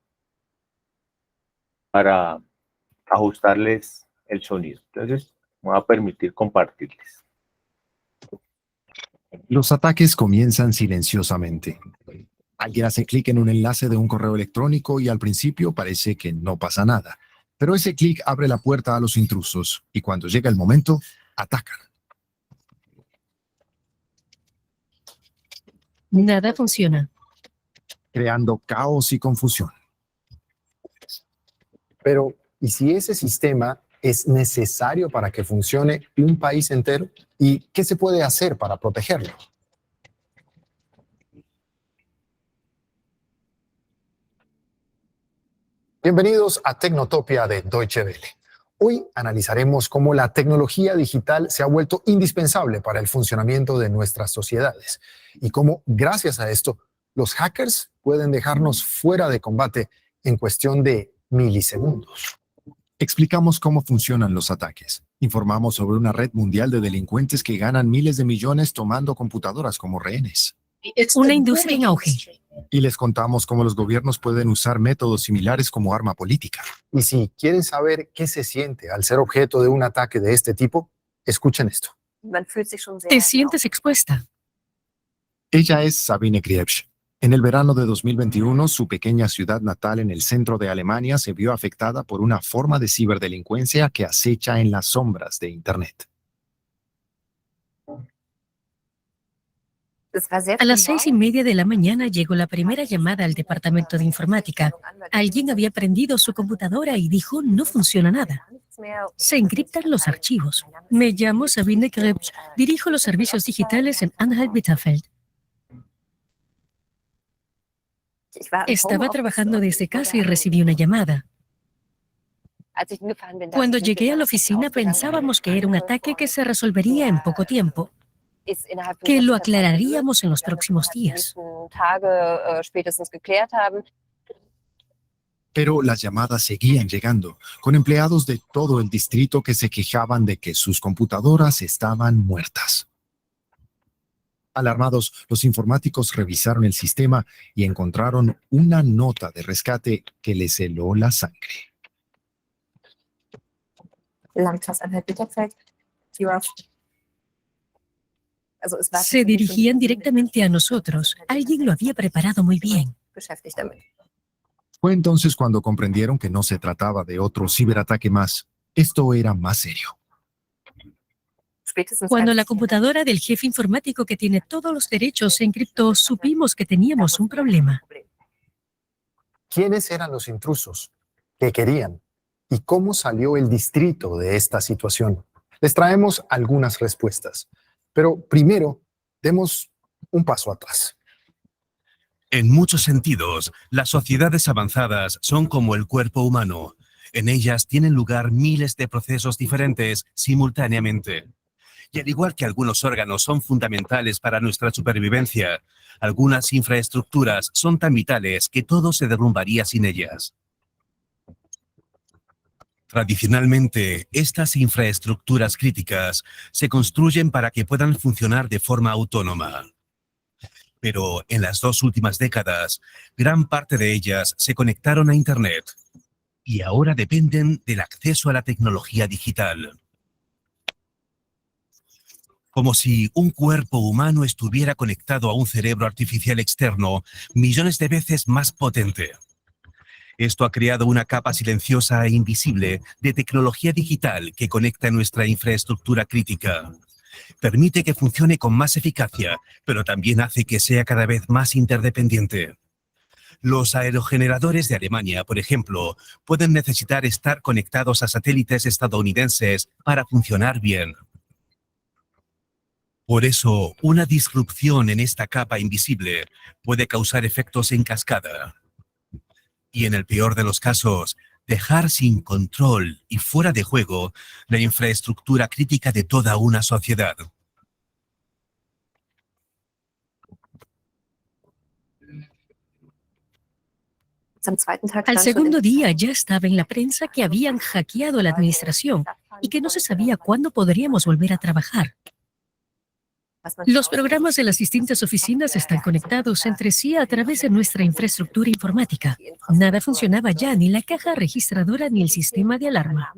ajustarles el sonido. Entonces, me va a permitir compartirles. Los ataques comienzan silenciosamente. Alguien hace clic en un enlace de un correo electrónico y al principio parece que no pasa nada. Pero ese clic abre la puerta a los intrusos y cuando llega el momento, atacan. Nada funciona. Creando caos y confusión. Pero, ¿y si ese sistema es necesario para que funcione un país entero? ¿Y qué se puede hacer para protegerlo? Bienvenidos a Tecnotopia de Deutsche Welle. Hoy analizaremos cómo la tecnología digital se ha vuelto indispensable para el funcionamiento de nuestras sociedades y cómo, gracias a esto, los hackers pueden dejarnos fuera de combate en cuestión de milisegundos. Explicamos cómo funcionan los ataques. Informamos sobre una red mundial de delincuentes que ganan miles de millones tomando computadoras como rehenes. Una industria en auge. Y les contamos cómo los gobiernos pueden usar métodos similares como arma política. Y si quieren saber qué se siente al ser objeto de un ataque de este tipo, escuchen esto. Te sientes expuesta. Ella es Sabine Kriebsch. En el verano de 2021, su pequeña ciudad natal en el centro de Alemania se vio afectada por una forma de ciberdelincuencia que acecha en las sombras de Internet. A las 6:30 de la mañana llegó la primera llamada al departamento de informática. Alguien había prendido su computadora y dijo, no funciona nada. Se encriptan los archivos. Me llamo Sabine Kriebsch. Dirijo los servicios digitales en Anhalt-Bitterfeld. Estaba trabajando desde casa y recibí una llamada. Cuando llegué a la oficina pensábamos que era un ataque que se resolvería en poco tiempo, que lo aclararíamos en los próximos días. Pero las llamadas seguían llegando, con empleados de todo el distrito que se quejaban de que sus computadoras estaban muertas. Alarmados, los informáticos revisaron el sistema y encontraron una nota de rescate que les heló la sangre. Se dirigían directamente a nosotros. Alguien lo había preparado muy bien. Fue entonces cuando comprendieron que no se trataba de otro ciberataque más. Esto era más serio. Cuando la computadora del jefe informático que tiene todos los derechos se encriptó, supimos que teníamos un problema. ¿Quiénes eran los intrusos? ¿Qué querían? ¿Y cómo salió el distrito de esta situación? Les traemos algunas respuestas. Pero primero, demos un paso atrás. En muchos sentidos, las sociedades avanzadas son como el cuerpo humano. En ellas tienen lugar miles de procesos diferentes simultáneamente. Y al igual que algunos órganos son fundamentales para nuestra supervivencia, algunas infraestructuras son tan vitales que todo se derrumbaría sin ellas. Tradicionalmente, estas infraestructuras críticas se construyen para que puedan funcionar de forma autónoma. Pero en las 2 últimas décadas, gran parte de ellas se conectaron a Internet y ahora dependen del acceso a la tecnología digital. Como si un cuerpo humano estuviera conectado a un cerebro artificial externo millones de veces más potente. Esto ha creado una capa silenciosa e invisible de tecnología digital que conecta nuestra infraestructura crítica. Permite que funcione con más eficacia, pero también hace que sea cada vez más interdependiente. Los aerogeneradores de Alemania, por ejemplo, pueden necesitar estar conectados a satélites estadounidenses para funcionar bien. Por eso, una disrupción en esta capa invisible puede causar efectos en cascada. Y en el peor de los casos, dejar sin control y fuera de juego la infraestructura crítica de toda una sociedad. Al segundo día ya estaba en la prensa que habían hackeado la administración y que no se sabía cuándo podríamos volver a trabajar. Los programas de las distintas oficinas están conectados entre sí a través de nuestra infraestructura informática. Nada funcionaba ya, ni la caja registradora ni el sistema de alarma.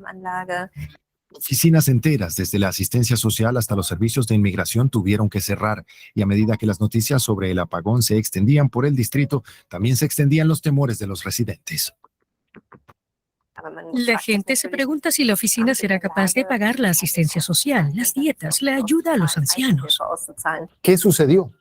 Oficinas enteras, desde la asistencia social hasta los servicios de inmigración, tuvieron que cerrar, y a medida que las noticias sobre el apagón se extendían por el distrito, también se extendían los temores de los residentes. La gente se pregunta si la oficina será capaz de pagar la asistencia social, las dietas, la ayuda a los ancianos. ¿Qué sucedió?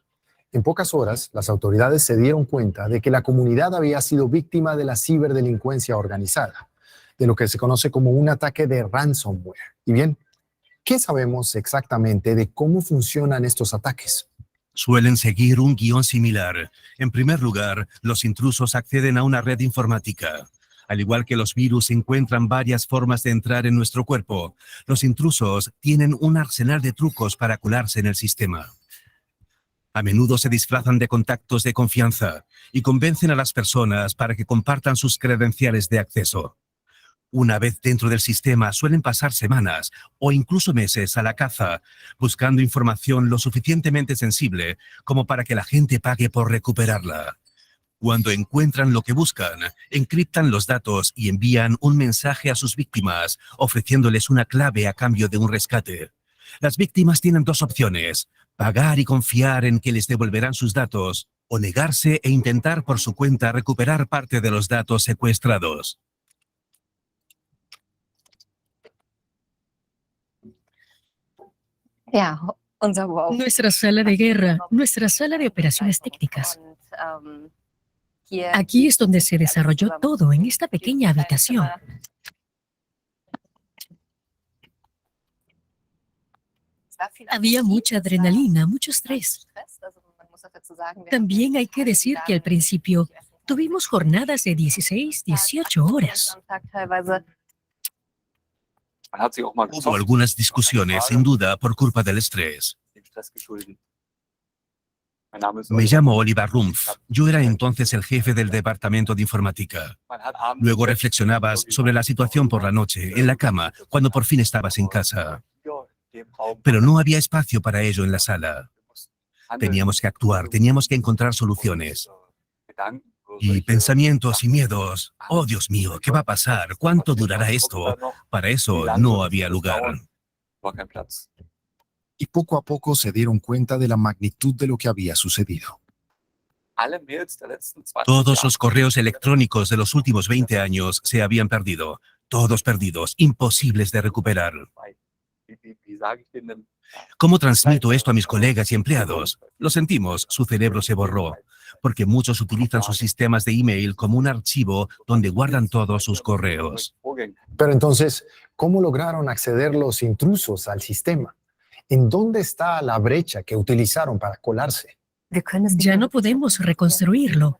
En pocas horas, las autoridades se dieron cuenta de que la comunidad había sido víctima de la ciberdelincuencia organizada, de lo que se conoce como un ataque de ransomware. Y bien, ¿qué sabemos exactamente de cómo funcionan estos ataques? Suelen seguir un guión similar. En primer lugar, los intrusos acceden a una red informática. Al igual que los virus encuentran varias formas de entrar en nuestro cuerpo, los intrusos tienen un arsenal de trucos para colarse en el sistema. A menudo se disfrazan de contactos de confianza y convencen a las personas para que compartan sus credenciales de acceso. Una vez dentro del sistema, suelen pasar semanas o incluso meses a la caza, buscando información lo suficientemente sensible como para que la gente pague por recuperarla. Cuando encuentran lo que buscan, encriptan los datos y envían un mensaje a sus víctimas, ofreciéndoles una clave a cambio de un rescate. Las víctimas tienen dos opciones: pagar y confiar en que les devolverán sus datos, o negarse e intentar por su cuenta recuperar parte de los datos secuestrados. Nuestra sala de guerra, nuestra sala de operaciones técnicas. Aquí es donde se desarrolló todo, en esta pequeña habitación. Había mucha adrenalina, mucho estrés. También hay que decir que al principio tuvimos jornadas de 16, 18 horas. Hubo algunas discusiones, sin duda, por culpa del estrés. Me llamo Oliver Rumpf. Yo era entonces el jefe del departamento de informática. Luego reflexionabas sobre la situación por la noche, en la cama, cuando por fin estabas en casa. Pero no había espacio para ello en la sala. Teníamos que actuar, teníamos que encontrar soluciones. Y pensamientos y miedos. Oh, Dios mío, ¿qué va a pasar? ¿Cuánto durará esto? Para eso no había lugar. Y poco a poco se dieron cuenta de la magnitud de lo que había sucedido. Todos los correos electrónicos de los últimos 20 años se habían perdido. Todos perdidos, imposibles de recuperar. ¿Cómo transmito esto a mis colegas y empleados? Lo sentimos, su cerebro se borró, porque muchos utilizan sus sistemas de email como un archivo donde guardan todos sus correos. Pero entonces, ¿cómo lograron acceder los intrusos al sistema? ¿En dónde está la brecha que utilizaron para colarse? Ya no podemos reconstruirlo.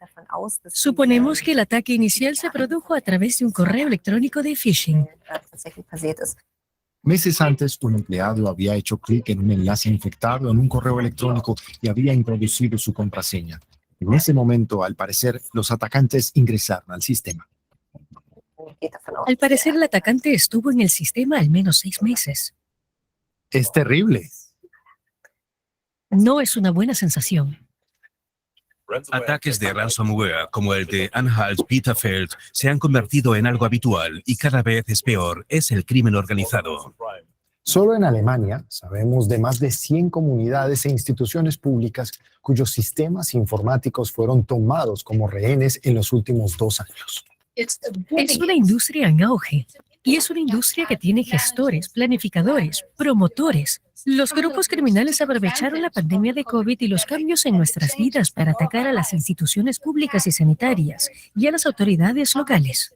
Suponemos que el ataque inicial se produjo a través de un correo electrónico de phishing. Meses antes, un empleado había hecho clic en un enlace infectado en un correo electrónico y había introducido su contraseña. En ese momento, al parecer, los atacantes ingresaron al sistema. Al parecer, el atacante estuvo en el sistema al menos 6 meses. Es terrible. No es una buena sensación. Ataques de ransomware como el de Anhalt-Bitterfeld se han convertido en algo habitual y cada vez es peor. Es el crimen organizado. Solo en Alemania sabemos de más de 100 comunidades e instituciones públicas cuyos sistemas informáticos fueron tomados como rehenes en los últimos 2 años. Es una industria en auge y es una industria que tiene gestores, planificadores, promotores. Los grupos criminales aprovecharon la pandemia de COVID y los cambios en nuestras vidas para atacar a las instituciones públicas y sanitarias y a las autoridades locales.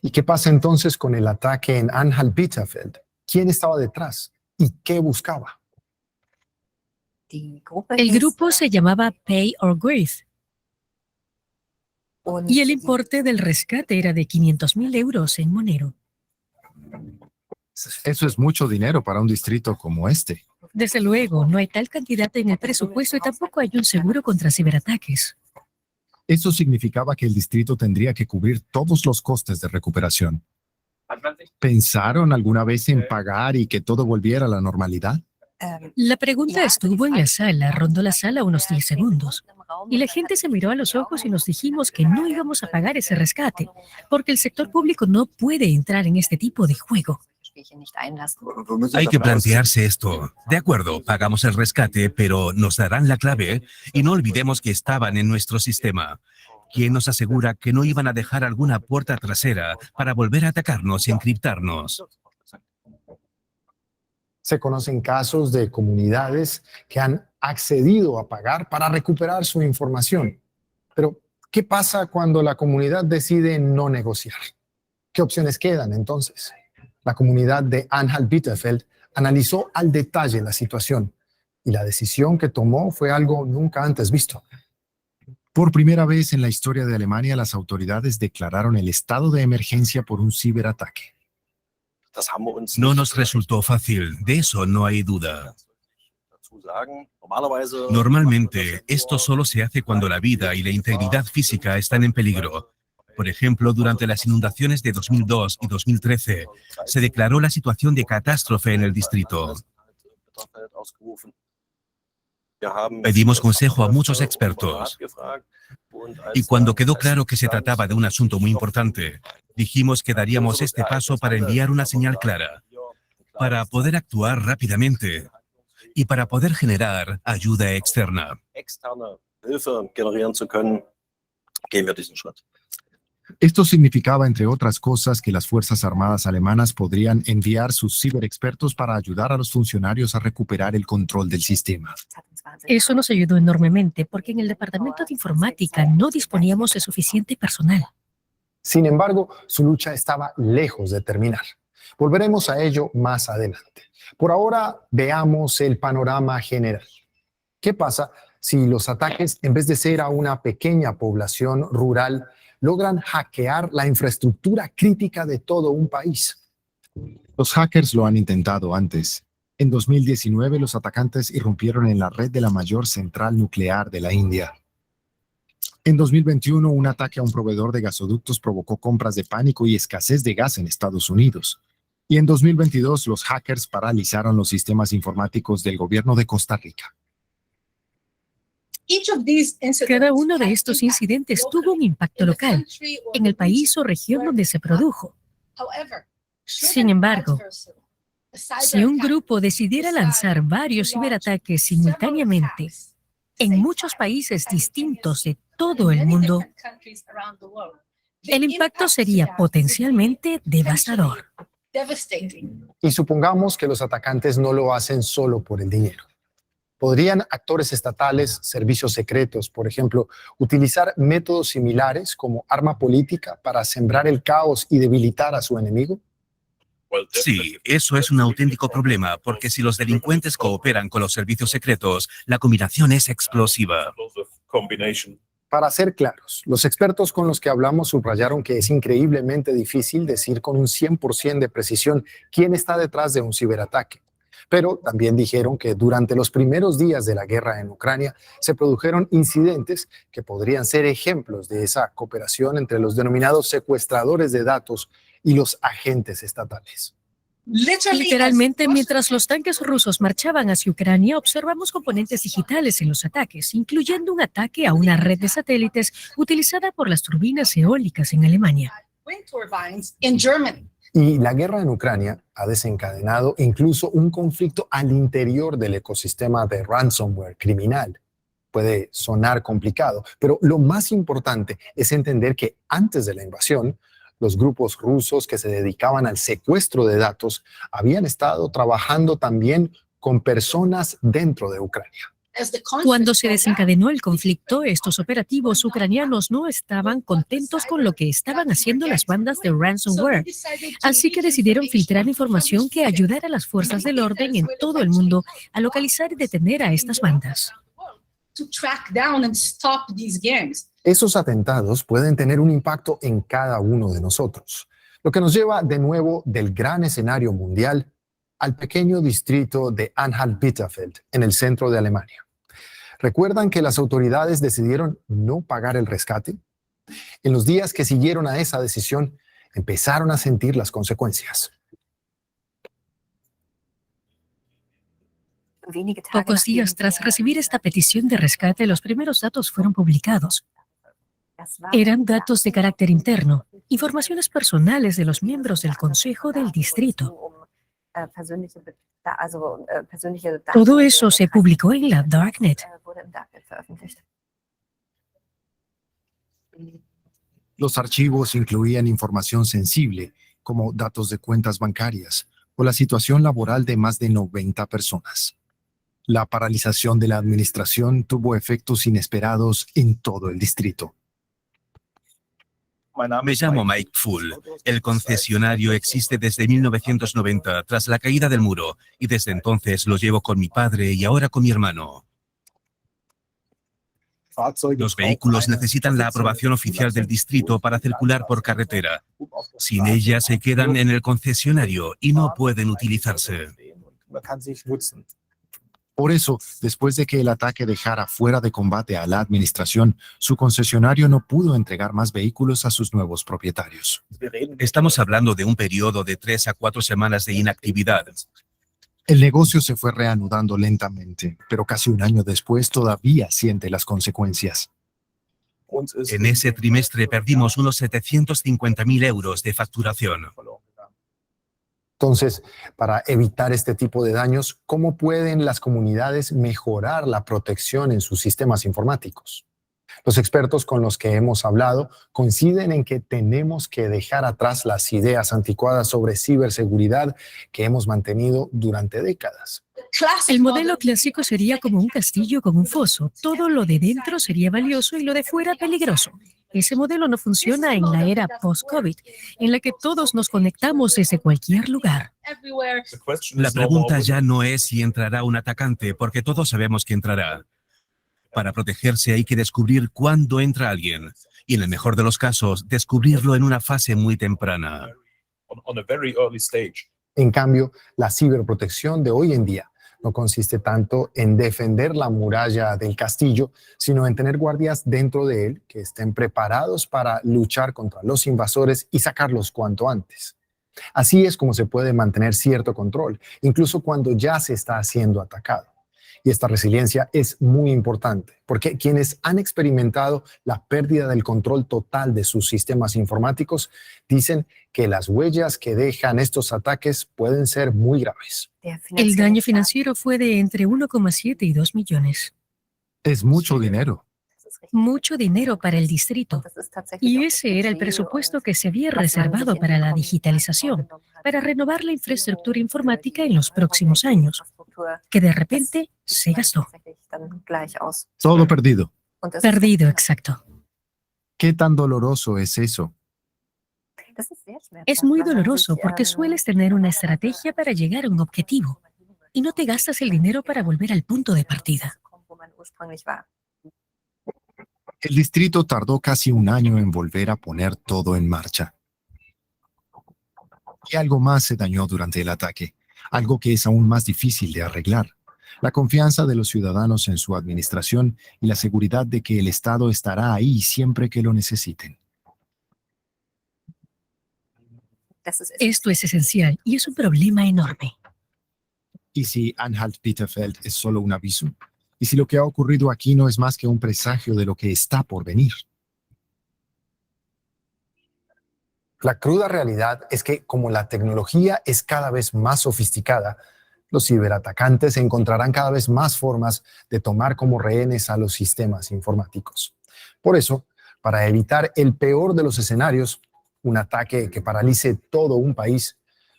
¿Y qué pasa entonces con el ataque en Anhalt-Bitterfeld? ¿Quién estaba detrás? ¿Y qué buscaba? El grupo se llamaba Pay or Grieve y el importe del rescate era de 500.000 euros en Monero. Eso es mucho dinero para un distrito como este. Desde luego, no hay tal cantidad en el presupuesto y tampoco hay un seguro contra ciberataques. Eso significaba que el distrito tendría que cubrir todos los costes de recuperación. ¿Pensaron alguna vez en pagar y que todo volviera a la normalidad? La pregunta estuvo en la sala, rondó la sala unos 10 segundos. Y la gente se miró a los ojos y nos dijimos que no íbamos a pagar ese rescate, porque el sector público no puede entrar en este tipo de juego. Hay que plantearse esto. De acuerdo, pagamos el rescate, pero nos darán la clave y no olvidemos que estaban en nuestro sistema. ¿Quién nos asegura que no iban a dejar alguna puerta trasera para volver a atacarnos y encriptarnos? Se conocen casos de comunidades que han accedido a pagar para recuperar su información. Pero, ¿qué pasa cuando la comunidad decide no negociar? ¿Qué opciones quedan entonces? La comunidad de Anhalt-Bitterfeld analizó al detalle la situación y la decisión que tomó fue algo nunca antes visto. Por primera vez en la historia de Alemania, las autoridades declararon el estado de emergencia por un ciberataque. No nos resultó fácil, de eso no hay duda. Normalmente, esto solo se hace cuando la vida y la integridad física están en peligro. Por ejemplo, durante las inundaciones de 2002 y 2013, se declaró la situación de catástrofe en el distrito. Pedimos consejo a muchos expertos. Y cuando quedó claro que se trataba de un asunto muy importante, dijimos que daríamos este paso para enviar una señal clara, para poder actuar rápidamente y para poder generar ayuda externa. Esto significaba, entre otras cosas, que las Fuerzas Armadas alemanas podrían enviar sus ciberexpertos para ayudar a los funcionarios a recuperar el control del sistema. Eso nos ayudó enormemente porque en el departamento de informática no disponíamos de suficiente personal. Sin embargo, su lucha estaba lejos de terminar. Volveremos a ello más adelante. Por ahora, veamos el panorama general. ¿Qué pasa si los ataques, en vez de ser a una pequeña población rural, logran hackear la infraestructura crítica de todo un país? Los hackers lo han intentado antes. En 2019, los atacantes irrumpieron en la red de la mayor central nuclear de la India. En 2021, un ataque a un proveedor de gasoductos provocó compras de pánico y escasez de gas en Estados Unidos. Y en 2022, los hackers paralizaron los sistemas informáticos del gobierno de Costa Rica. Cada uno de estos incidentes tuvo un impacto local en el país o región donde se produjo. Sin embargo, si un grupo decidiera lanzar varios ciberataques simultáneamente en muchos países distintos de todo el mundo, el impacto sería potencialmente devastador. Y supongamos que los atacantes no lo hacen solo por el dinero. ¿Podrían actores estatales, servicios secretos, por ejemplo, utilizar métodos similares como arma política para sembrar el caos y debilitar a su enemigo? Sí, eso es un auténtico problema, porque si los delincuentes cooperan con los servicios secretos, la combinación es explosiva. Para ser claros, los expertos con los que hablamos subrayaron que es increíblemente difícil decir con un 100% de precisión quién está detrás de un ciberataque. Pero también dijeron que durante los primeros días de la guerra en Ucrania se produjeron incidentes que podrían ser ejemplos de esa cooperación entre los denominados secuestradores de datos y los agentes estatales. Literalmente, mientras los tanques rusos marchaban hacia Ucrania, observamos componentes digitales en los ataques, incluyendo un ataque a una red de satélites utilizada por las turbinas eólicas en Alemania. Y la guerra en Ucrania ha desencadenado incluso un conflicto al interior del ecosistema de ransomware criminal. Puede sonar complicado, pero lo más importante es entender que antes de la invasión, los grupos rusos que se dedicaban al secuestro de datos habían estado trabajando también con personas dentro de Ucrania. Cuando se desencadenó el conflicto, estos operativos ucranianos no estaban contentos con lo que estaban haciendo las bandas de ransomware, así que decidieron filtrar información que ayudara a las fuerzas del orden en todo el mundo a localizar y detener a estas bandas. Esos atentados pueden tener un impacto en cada uno de nosotros, lo que nos lleva de nuevo del gran escenario mundial al pequeño distrito de Anhalt-Bitterfeld, en el centro de Alemania. ¿Recuerdan que las autoridades decidieron no pagar el rescate? En los días que siguieron a esa decisión, empezaron a sentir las consecuencias. Pocos días tras recibir esta petición de rescate, los primeros datos fueron publicados. Eran datos de carácter interno, informaciones personales de los miembros del Consejo del Distrito. Todo eso se publicó en la Darknet. Los archivos incluían información sensible, como datos de cuentas bancarias o la situación laboral de más de 90 personas. La paralización de la administración tuvo efectos inesperados en todo el distrito. Me llamo Mike Full. El concesionario existe desde 1990, tras la caída del muro, y desde entonces lo llevo con mi padre y ahora con mi hermano. Los vehículos necesitan la aprobación oficial del distrito para circular por carretera. Sin ella se quedan en el concesionario y no pueden utilizarse. Por eso, después de que el ataque dejara fuera de combate a la administración, su concesionario no pudo entregar más vehículos a sus nuevos propietarios. Estamos hablando de un periodo de 3 a 4 semanas de inactividad. El negocio se fue reanudando lentamente, pero casi un año después todavía siente las consecuencias. En ese trimestre perdimos unos 750.000 euros de facturación. Entonces, para evitar este tipo de daños, ¿cómo pueden las comunidades mejorar la protección en sus sistemas informáticos? Los expertos con los que hemos hablado coinciden en que tenemos que dejar atrás las ideas anticuadas sobre ciberseguridad que hemos mantenido durante décadas. El modelo clásico sería como un castillo con un foso. Todo lo de dentro sería valioso y lo de fuera peligroso. Ese modelo no funciona en la era post-COVID, en la que todos nos conectamos desde cualquier lugar. La pregunta ya no es si entrará un atacante, porque todos sabemos que entrará. Para protegerse hay que descubrir cuándo entra alguien, y en el mejor de los casos, descubrirlo en una fase muy temprana. En cambio, la ciberprotección de hoy en día no consiste tanto en defender la muralla del castillo, sino en tener guardias dentro de él que estén preparados para luchar contra los invasores y sacarlos cuanto antes. Así es como se puede mantener cierto control, incluso cuando ya se está siendo atacado. Y esta resiliencia es muy importante, porque quienes han experimentado la pérdida del control total de sus sistemas informáticos dicen que las huellas que dejan estos ataques pueden ser muy graves. El daño financiero fue de entre 1,7 y 2 millones. Es mucho dinero. Mucho dinero para el distrito. Y ese era el presupuesto que se había reservado para la digitalización, para renovar la infraestructura informática en los próximos años, que de repente se gastó. Todo perdido. Perdido, exacto. ¿Qué tan doloroso es eso? Es muy doloroso porque sueles tener una estrategia para llegar a un objetivo y no te gastas el dinero para volver al punto de partida. El distrito tardó casi un año en volver a poner todo en marcha. Y algo más se dañó durante el ataque, algo que es aún más difícil de arreglar: la confianza de los ciudadanos en su administración y la seguridad de que el Estado estará ahí siempre que lo necesiten. Esto es esencial y es un problema enorme. ¿Y si Anhalt-Bitterfeld es solo un aviso? ¿Y si lo que ha ocurrido aquí no es más que un presagio de lo que está por venir? La cruda realidad es que, como la tecnología es cada vez más sofisticada, los ciberatacantes encontrarán cada vez más formas de tomar como rehenes a los sistemas informáticos. Por eso, para evitar el peor de los escenarios, un ataque que paralice todo un país,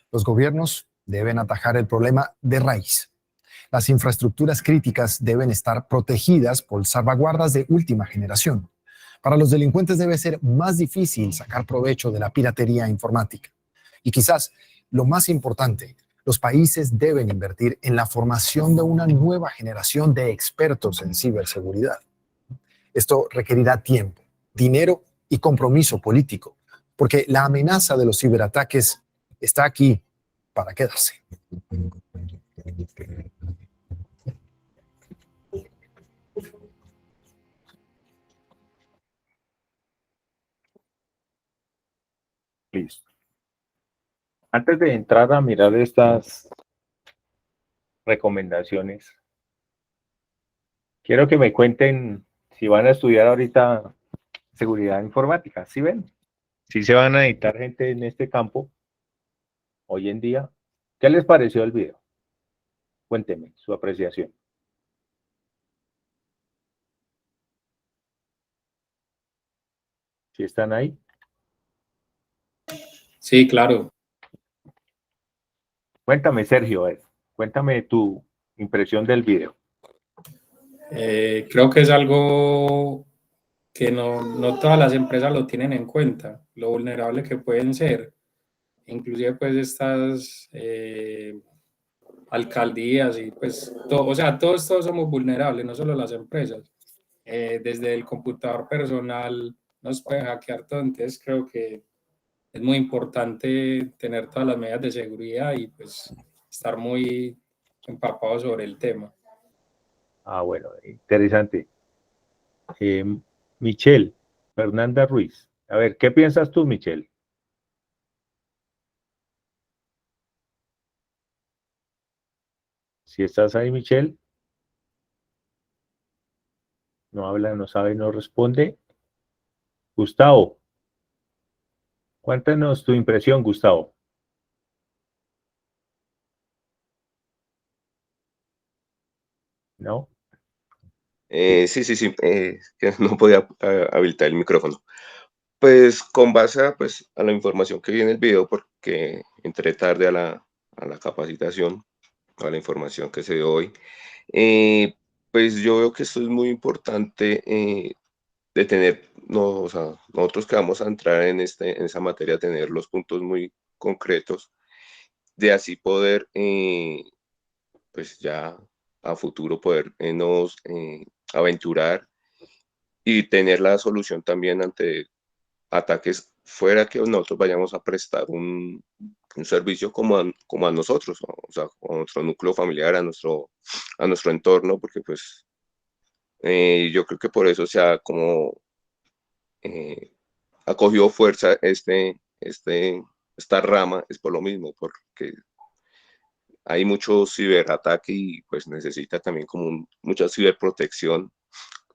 los gobiernos deben atajar el problema de raíz. Las infraestructuras críticas deben estar protegidas por salvaguardas de última generación. Para los delincuentes debe ser más difícil sacar provecho de la piratería informática. Y quizás lo más importante, los países deben invertir en la formación de una nueva generación de expertos en ciberseguridad. Esto requerirá tiempo, dinero y compromiso político, porque la amenaza de los ciberataques está aquí para quedarse. Listo. Antes de entrar a mirar estas recomendaciones, Quiero que me cuenten si van a estudiar ahorita seguridad informática. ¿Sí ven? Si se van a necesitar gente en este campo hoy en día. ¿Qué les pareció el video? Cuéntenme su apreciación. ¿Sí están ahí? Sí, claro. Cuéntame, Sergio, cuéntame tu impresión del video. Creo que es algo que no todas las empresas lo tienen en cuenta, lo vulnerable que pueden ser. Inclusive pues estas alcaldías y pues todo, o sea, todos somos vulnerables, no solo las empresas. Desde el computador personal nos puede hackear todo, entonces creo que es muy importante tener todas las medidas de seguridad y pues estar muy empapado sobre el tema. Ah, bueno, interesante. Michelle, Fernanda Ruiz. A ver, ¿qué piensas tú, Michelle? Si estás ahí, Michelle. No habla, no sabe, no responde. Gustavo. Cuéntanos tu impresión, Gustavo. ¿No? Sí, que no podía habilitar el micrófono. Pues con base a la información que vi en el video, porque entré tarde a la capacitación, a la información que se dio hoy, pues yo veo que esto es muy importante de tener, no, o sea, nosotros que vamos a entrar en esa materia, tener los puntos muy concretos, de así poder, pues ya a futuro poder nos aventurar y tener la solución también ante ataques fuera que nosotros vayamos a prestar un servicio como a nosotros, o sea, a nuestro núcleo familiar, a nuestro entorno, porque pues yo creo que por eso se ha como ha cogido fuerza esta rama, es por lo mismo, porque hay mucho ciberataque y pues necesita también como mucha ciberprotección,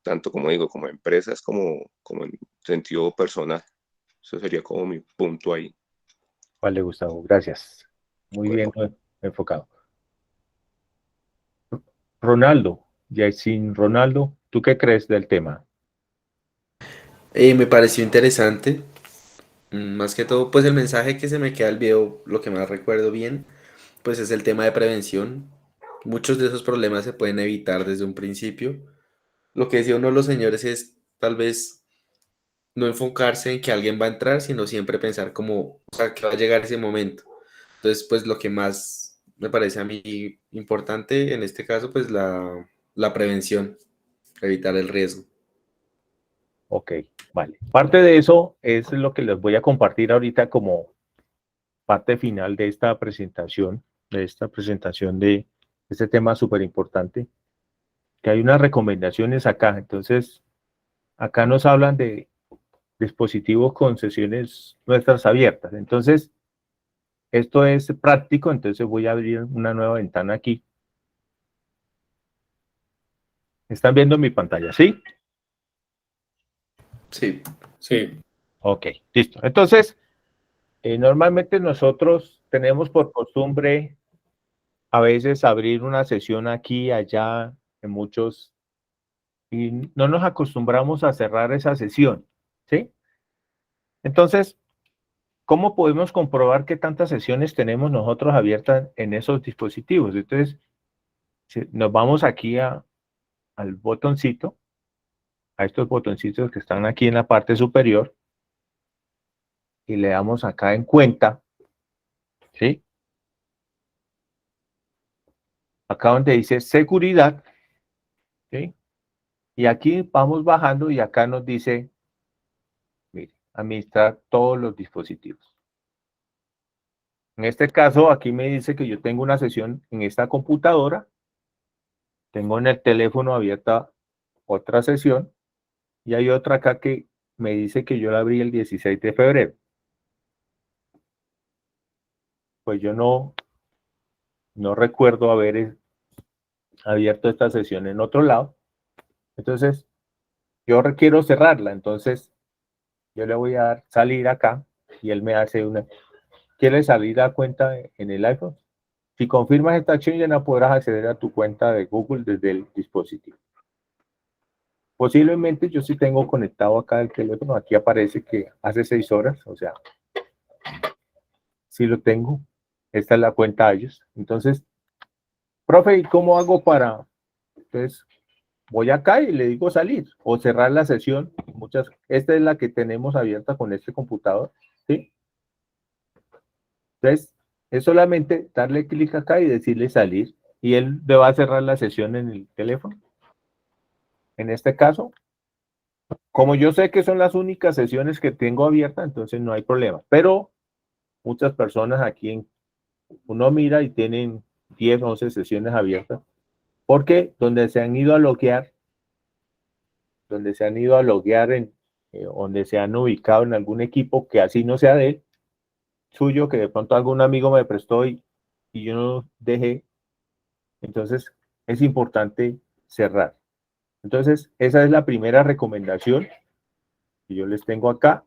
tanto como digo, como empresas, como en sentido personal. Eso sería como mi punto ahí. Vale, Gustavo, gracias. Muy bien Bueno. enfocado. Ronaldo, sin Ronaldo, ¿tú qué crees del tema? Me pareció interesante. Más que todo, pues el mensaje que se me queda del video, lo que más recuerdo bien, pues es el tema de prevención. Muchos de esos problemas se pueden evitar desde un principio. Lo que decía uno de los señores es tal vez no enfocarse en que alguien va a entrar, sino siempre pensar como, o sea, que va a llegar ese momento. Entonces, pues lo que más me parece a mí importante en este caso, pues la prevención, evitar el riesgo. Ok, vale. Parte de eso es lo que les voy a compartir ahorita como parte final de esta presentación, de este tema súper importante, que hay unas recomendaciones acá. Entonces, acá nos hablan de dispositivos con sesiones nuestras abiertas. Entonces, esto es práctico, entonces voy a abrir una nueva ventana aquí. ¿Están viendo mi pantalla? ¿Sí? Sí. Sí. Ok, listo. Entonces, normalmente nosotros tenemos por costumbre a veces abrir una sesión aquí, allá, en muchos, y no nos acostumbramos a cerrar esa sesión, ¿sí? Entonces, ¿cómo podemos comprobar qué tantas sesiones tenemos nosotros abiertas en esos dispositivos? Entonces, si nos vamos aquí al botoncito, a estos botoncitos que están aquí en la parte superior, y le damos acá en cuenta, ¿sí? Acá donde dice seguridad, ¿sí? Y aquí vamos bajando y acá nos dice, mire, administrar todos los dispositivos. En este caso, aquí me dice que yo tengo una sesión en esta computadora, tengo en el teléfono abierta otra sesión y hay otra acá que me dice que yo la abrí el 16 de febrero. Pues yo no recuerdo haber abierto esta sesión en otro lado. Entonces, yo quiero cerrarla, entonces yo le voy a dar salir acá y él me hace una. ¿Quiere salir a cuenta en el iPhone? Si confirmas esta acción, ya no podrás acceder a tu cuenta de Google desde el dispositivo. Posiblemente yo sí tengo conectado acá el teléfono. Aquí aparece que hace 6 horas, o sea, sí lo tengo. Esta es la cuenta de ellos. Entonces, profe, ¿y cómo hago para...? Entonces, voy acá y le digo salir o cerrar la sesión. Esta es la que tenemos abierta con este computador, ¿sí? Entonces, es solamente darle clic acá y decirle salir y él le va a cerrar la sesión en el teléfono. En este caso, como yo sé que son las únicas sesiones que tengo abiertas, entonces no hay problema. Pero muchas personas aquí, uno mira y tienen 10, 11 sesiones abiertas, porque donde se han ido a loguear, donde se han ubicado en algún equipo que así no sea de él, suyo, que de pronto algún amigo me prestó y yo no dejé. Entonces, es importante cerrar. Entonces, esa es la primera recomendación que yo les tengo acá.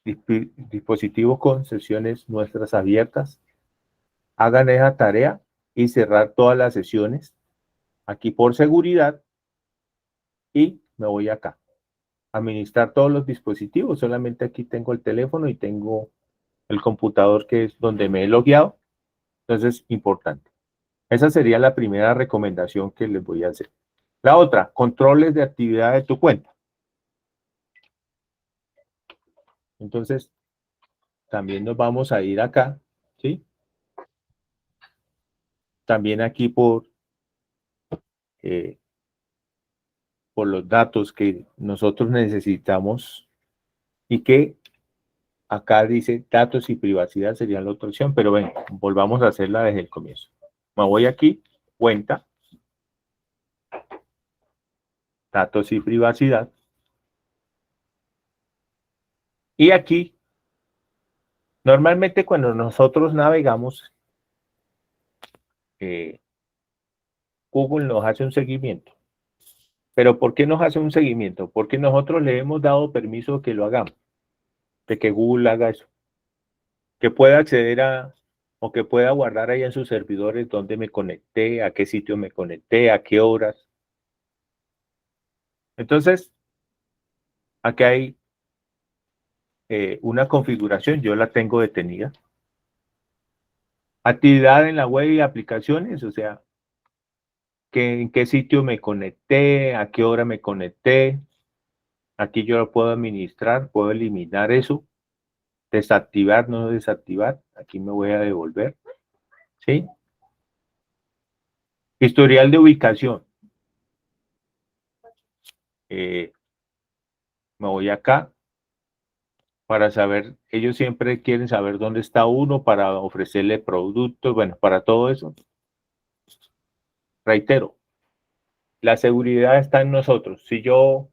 Dispositivos con sesiones nuestras abiertas. Hagan esa tarea y cerrar todas las sesiones aquí por seguridad. Y me voy acá. Administrar todos los dispositivos. Solamente aquí tengo el teléfono y tengo el computador que es donde me he logueado. Entonces, importante. Esa sería la primera recomendación que les voy a hacer. La otra, controles de actividad de tu cuenta. Entonces, también nos vamos a ir acá, ¿sí? También aquí por los datos que nosotros necesitamos y que acá dice datos y privacidad sería la otra opción, pero ven, volvamos a hacerla desde el comienzo. Me voy aquí, cuenta, datos y privacidad. Y aquí, normalmente cuando nosotros navegamos, Google nos hace un seguimiento. ¿Pero por qué nos hace un seguimiento? Porque nosotros le hemos dado permiso que lo hagamos, de que Google haga eso. Que pueda acceder o que pueda guardar ahí en sus servidores dónde me conecté, a qué sitio me conecté, a qué horas. Entonces, aquí hay una configuración, yo la tengo detenida. Actividad en la web y aplicaciones, o sea, en qué sitio me conecté, a qué hora me conecté. Aquí yo lo puedo administrar, puedo eliminar eso, desactivar, no desactivar. Aquí me voy a devolver, ¿sí? Historial de ubicación. Me voy acá para saber, ellos siempre quieren saber dónde está uno para ofrecerle productos, bueno, para todo eso. Reitero, la seguridad está en nosotros. Si yo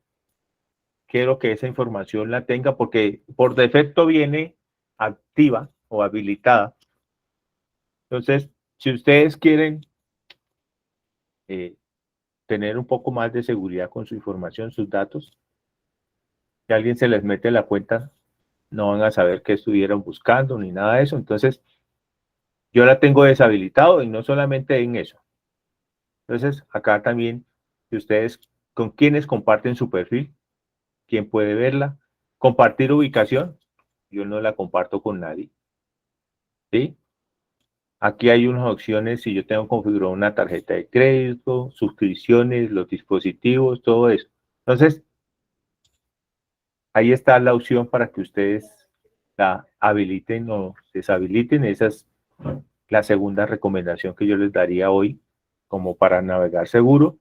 quiero que esa información la tenga, porque por defecto viene activa o habilitada. Entonces, si ustedes quieren tener un poco más de seguridad con su información, sus datos, si alguien se les mete la cuenta, no van a saber qué estuvieron buscando ni nada de eso. Entonces, yo la tengo deshabilitado y no solamente en eso. Entonces, acá también, si ustedes con quienes comparten su perfil, quién puede verla, compartir ubicación, yo no la comparto con nadie, ¿sí? Aquí hay unas opciones, si yo tengo configurado una tarjeta de crédito, suscripciones, los dispositivos, todo eso. Entonces, ahí está la opción para que ustedes la habiliten o deshabiliten. Esa es la segunda recomendación que yo les daría hoy, como para navegar seguro.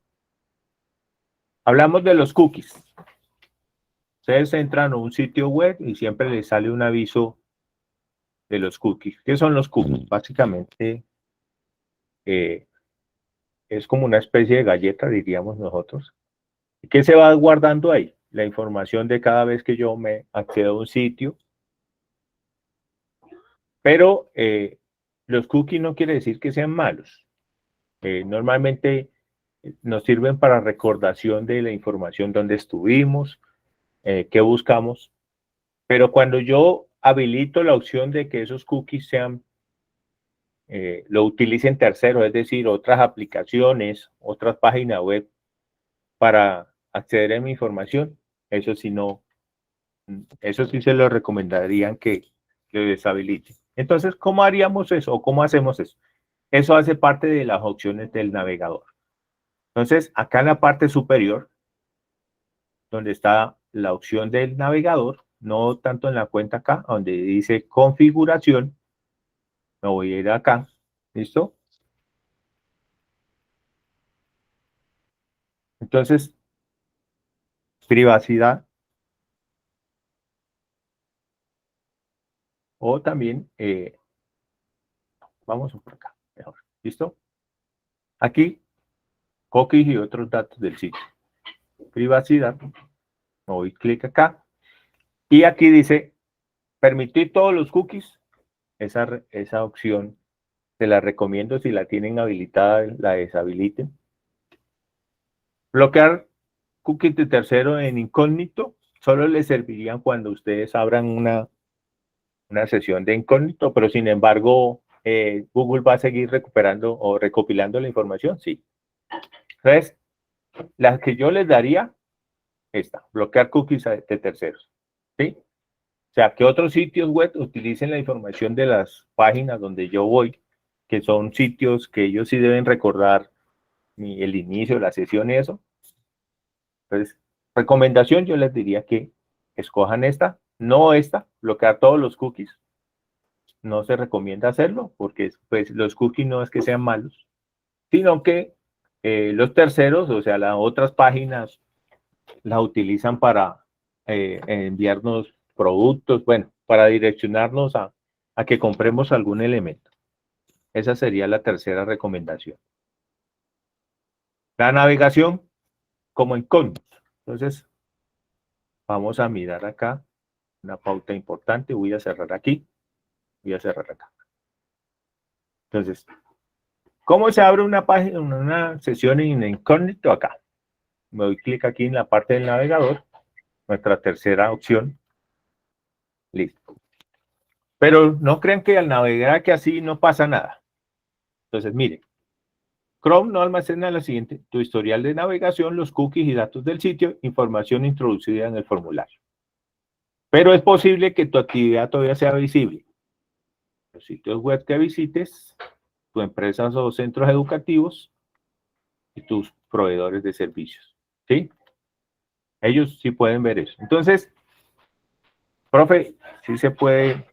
Hablamos de los cookies. Ustedes entran a un sitio web y siempre les sale un aviso de los cookies. ¿Qué son los cookies? Básicamente es como una especie de galleta, diríamos nosotros. ¿Qué se va guardando ahí? La información de cada vez que yo me accedo a un sitio. Pero los cookies no quiere decir que sean malos. Normalmente nos sirven para recordación de la información donde estuvimos, qué buscamos. Pero cuando yo habilito la opción de que esos cookies sean, lo utilicen terceros, es decir, otras aplicaciones, otras páginas web para acceder a mi información, eso sí se lo recomendarían que lo deshabiliten. Entonces, ¿cómo haríamos eso o cómo hacemos eso? Eso hace parte de las opciones del navegador. Entonces, acá en la parte superior, donde está la opción del navegador, no tanto en la cuenta acá, donde dice configuración, me voy a ir acá, ¿listo? Entonces, privacidad, o también, vamos por acá, mejor, ¿listo? Aquí, cookies y otros datos del sitio. Privacidad, me voy clic acá, y aquí dice, permitir todos los cookies, esa opción se la recomiendo, si la tienen habilitada, la deshabiliten. Bloquear cookies de tercero en incógnito, solo les servirían cuando ustedes abran una sesión de incógnito, pero sin embargo, Google va a seguir recuperando o recopilando la información, sí. Entonces, las que yo les daría, bloquear cookies de terceros, ¿sí? O sea, que otros sitios web utilicen la información de las páginas donde yo voy, que son sitios que ellos sí deben recordar el inicio de la sesión y eso. Entonces, recomendación, yo les diría que escojan no bloquear todos los cookies. No se recomienda hacerlo porque pues, los cookies no es que sean malos, sino que los terceros, o sea, las otras páginas, las utilizan para enviarnos productos, bueno, para direccionarnos a que compremos algún elemento. Esa sería la tercera recomendación. La navegación como incógnito. Entonces, vamos a mirar acá una pauta importante. Voy a cerrar aquí. Voy a cerrar acá. Entonces, ¿cómo se abre una página, una sesión en incógnito? Acá. Me doy clic aquí en la parte del navegador. Nuestra tercera opción. Listo. Pero no crean que al navegar que así no pasa nada. Entonces, miren. Chrome no almacena lo siguiente: tu historial de navegación, los cookies y datos del sitio, información introducida en el formulario. Pero es posible que tu actividad todavía sea visible. Los sitios web que visites, tu empresa o centros educativos y tus proveedores de servicios. ¿Sí? Ellos sí pueden ver eso. Entonces, profe, sí se puede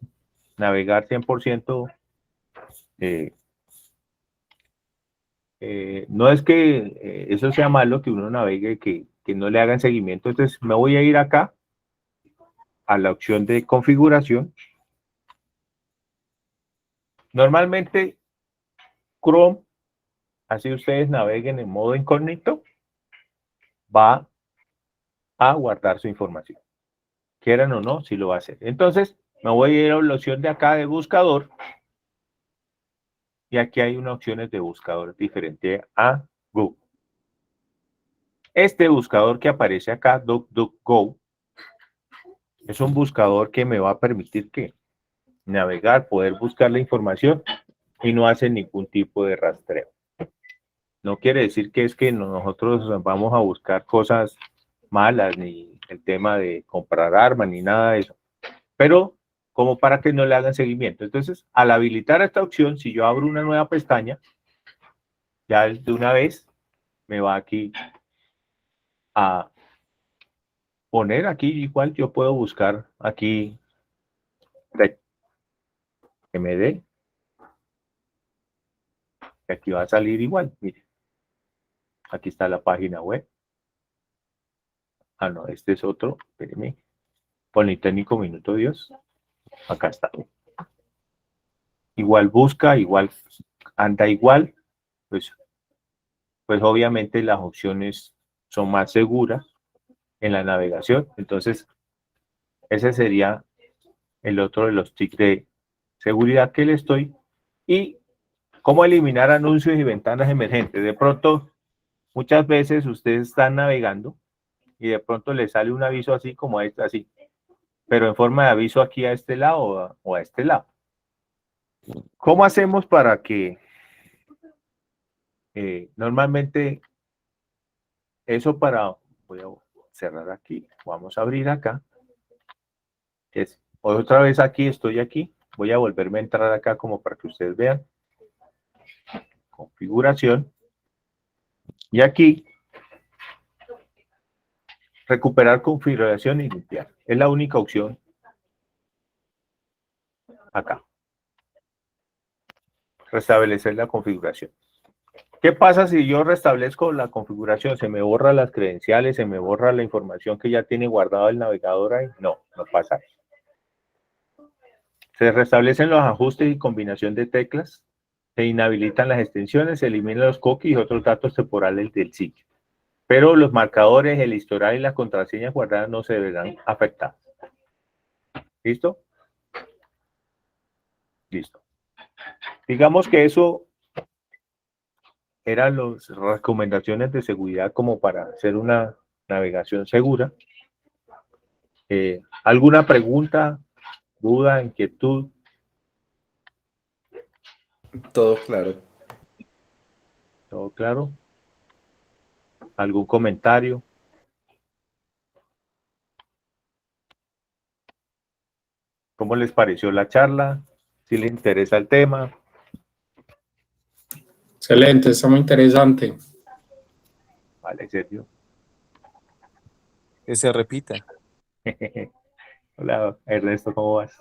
navegar 100%. No es que eso sea malo, que uno navegue, que no le hagan seguimiento. Entonces me voy a ir acá a la opción de configuración. Normalmente Chrome, así ustedes naveguen en modo incógnito, va a guardar su información. Quieran o no, sí lo va a hacer. Entonces me voy a ir a la opción de acá de buscador. Y aquí hay unas opciones de buscador diferente a Google. Este buscador que aparece acá, DuckDuckGo, es un buscador que me va a permitir que navegar, poder buscar la información y no hace ningún tipo de rastreo. No quiere decir que es que nosotros vamos a buscar cosas malas, ni el tema de comprar armas, ni nada de eso. Pero como para que no le hagan seguimiento. Entonces, al habilitar esta opción, si yo abro una nueva pestaña, ya de una vez me va aquí a poner aquí, igual yo puedo buscar aquí MD. Aquí va a salir igual, mire. Aquí está la página web. Ah, no, este es otro. Espérenme. Politécnico Minuto Dios. Acá está. Igual busca, igual anda igual. Pues obviamente las opciones son más seguras en la navegación. Entonces, ese sería el otro de los tips de seguridad que le estoy. Y cómo eliminar anuncios y ventanas emergentes. De pronto, Muchas veces ustedes están navegando y de pronto les sale un aviso así como este, así, pero en forma de aviso aquí a este lado o a este lado. ¿Cómo hacemos para que normalmente eso voy a cerrar aquí, vamos a abrir acá, otra vez aquí, estoy aquí, voy a volverme a entrar acá como para que ustedes vean, configuración, y aquí, recuperar configuración y limpiar, es la única opción acá, restablecer la configuración. ¿Qué pasa si yo restablezco la configuración? ¿Se me borran las credenciales? ¿Se me borra la información que ya tiene guardado el navegador ahí? No, no pasa eso. Se restablecen los ajustes y combinación de teclas, se inhabilitan las extensiones, se eliminan los cookies y otros datos temporales del sitio. Pero los marcadores, el historial y las contraseñas guardadas no se verán afectadas. ¿Listo? Listo. Digamos que eso eran las recomendaciones de seguridad como para hacer una navegación segura. ¿Alguna pregunta, duda, inquietud? Todo claro. ¿Todo claro? ¿Algún comentario? ¿Cómo les pareció la charla? ¿Si les interesa el tema? Excelente, está muy interesante. Vale, Sergio. Que se repita. Hola, Ernesto, ¿cómo vas?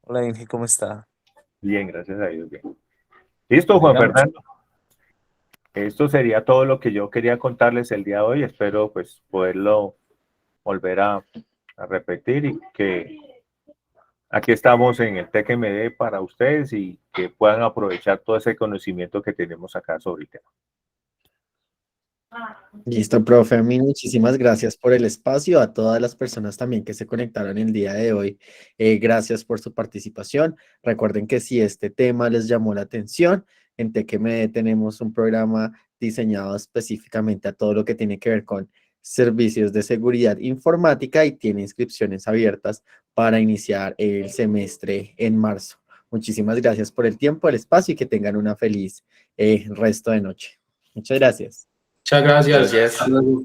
Hola Inge, ¿cómo está? Bien, gracias a Dios, bien. Listo, Juan Fernando. Esto sería todo lo que yo quería contarles el día de hoy. Espero pues poderlo volver a repetir y que aquí estamos en el TecMD para ustedes y que puedan aprovechar todo ese conocimiento que tenemos acá sobre el tema. Listo, profe. A mí muchísimas gracias por el espacio, a todas las personas también que se conectaron el día de hoy. Gracias por su participación. Recuerden que si este tema les llamó la atención, en TecMD tenemos un programa diseñado específicamente a todo lo que tiene que ver con servicios de seguridad informática y tiene inscripciones abiertas para iniciar el semestre en marzo. Muchísimas gracias por el tiempo, el espacio y que tengan una feliz resto de noche. Muchas gracias. Muchas gracias. Gracias. Hasta luego.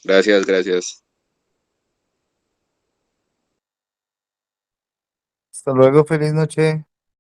Gracias, gracias. Hasta luego, feliz noche.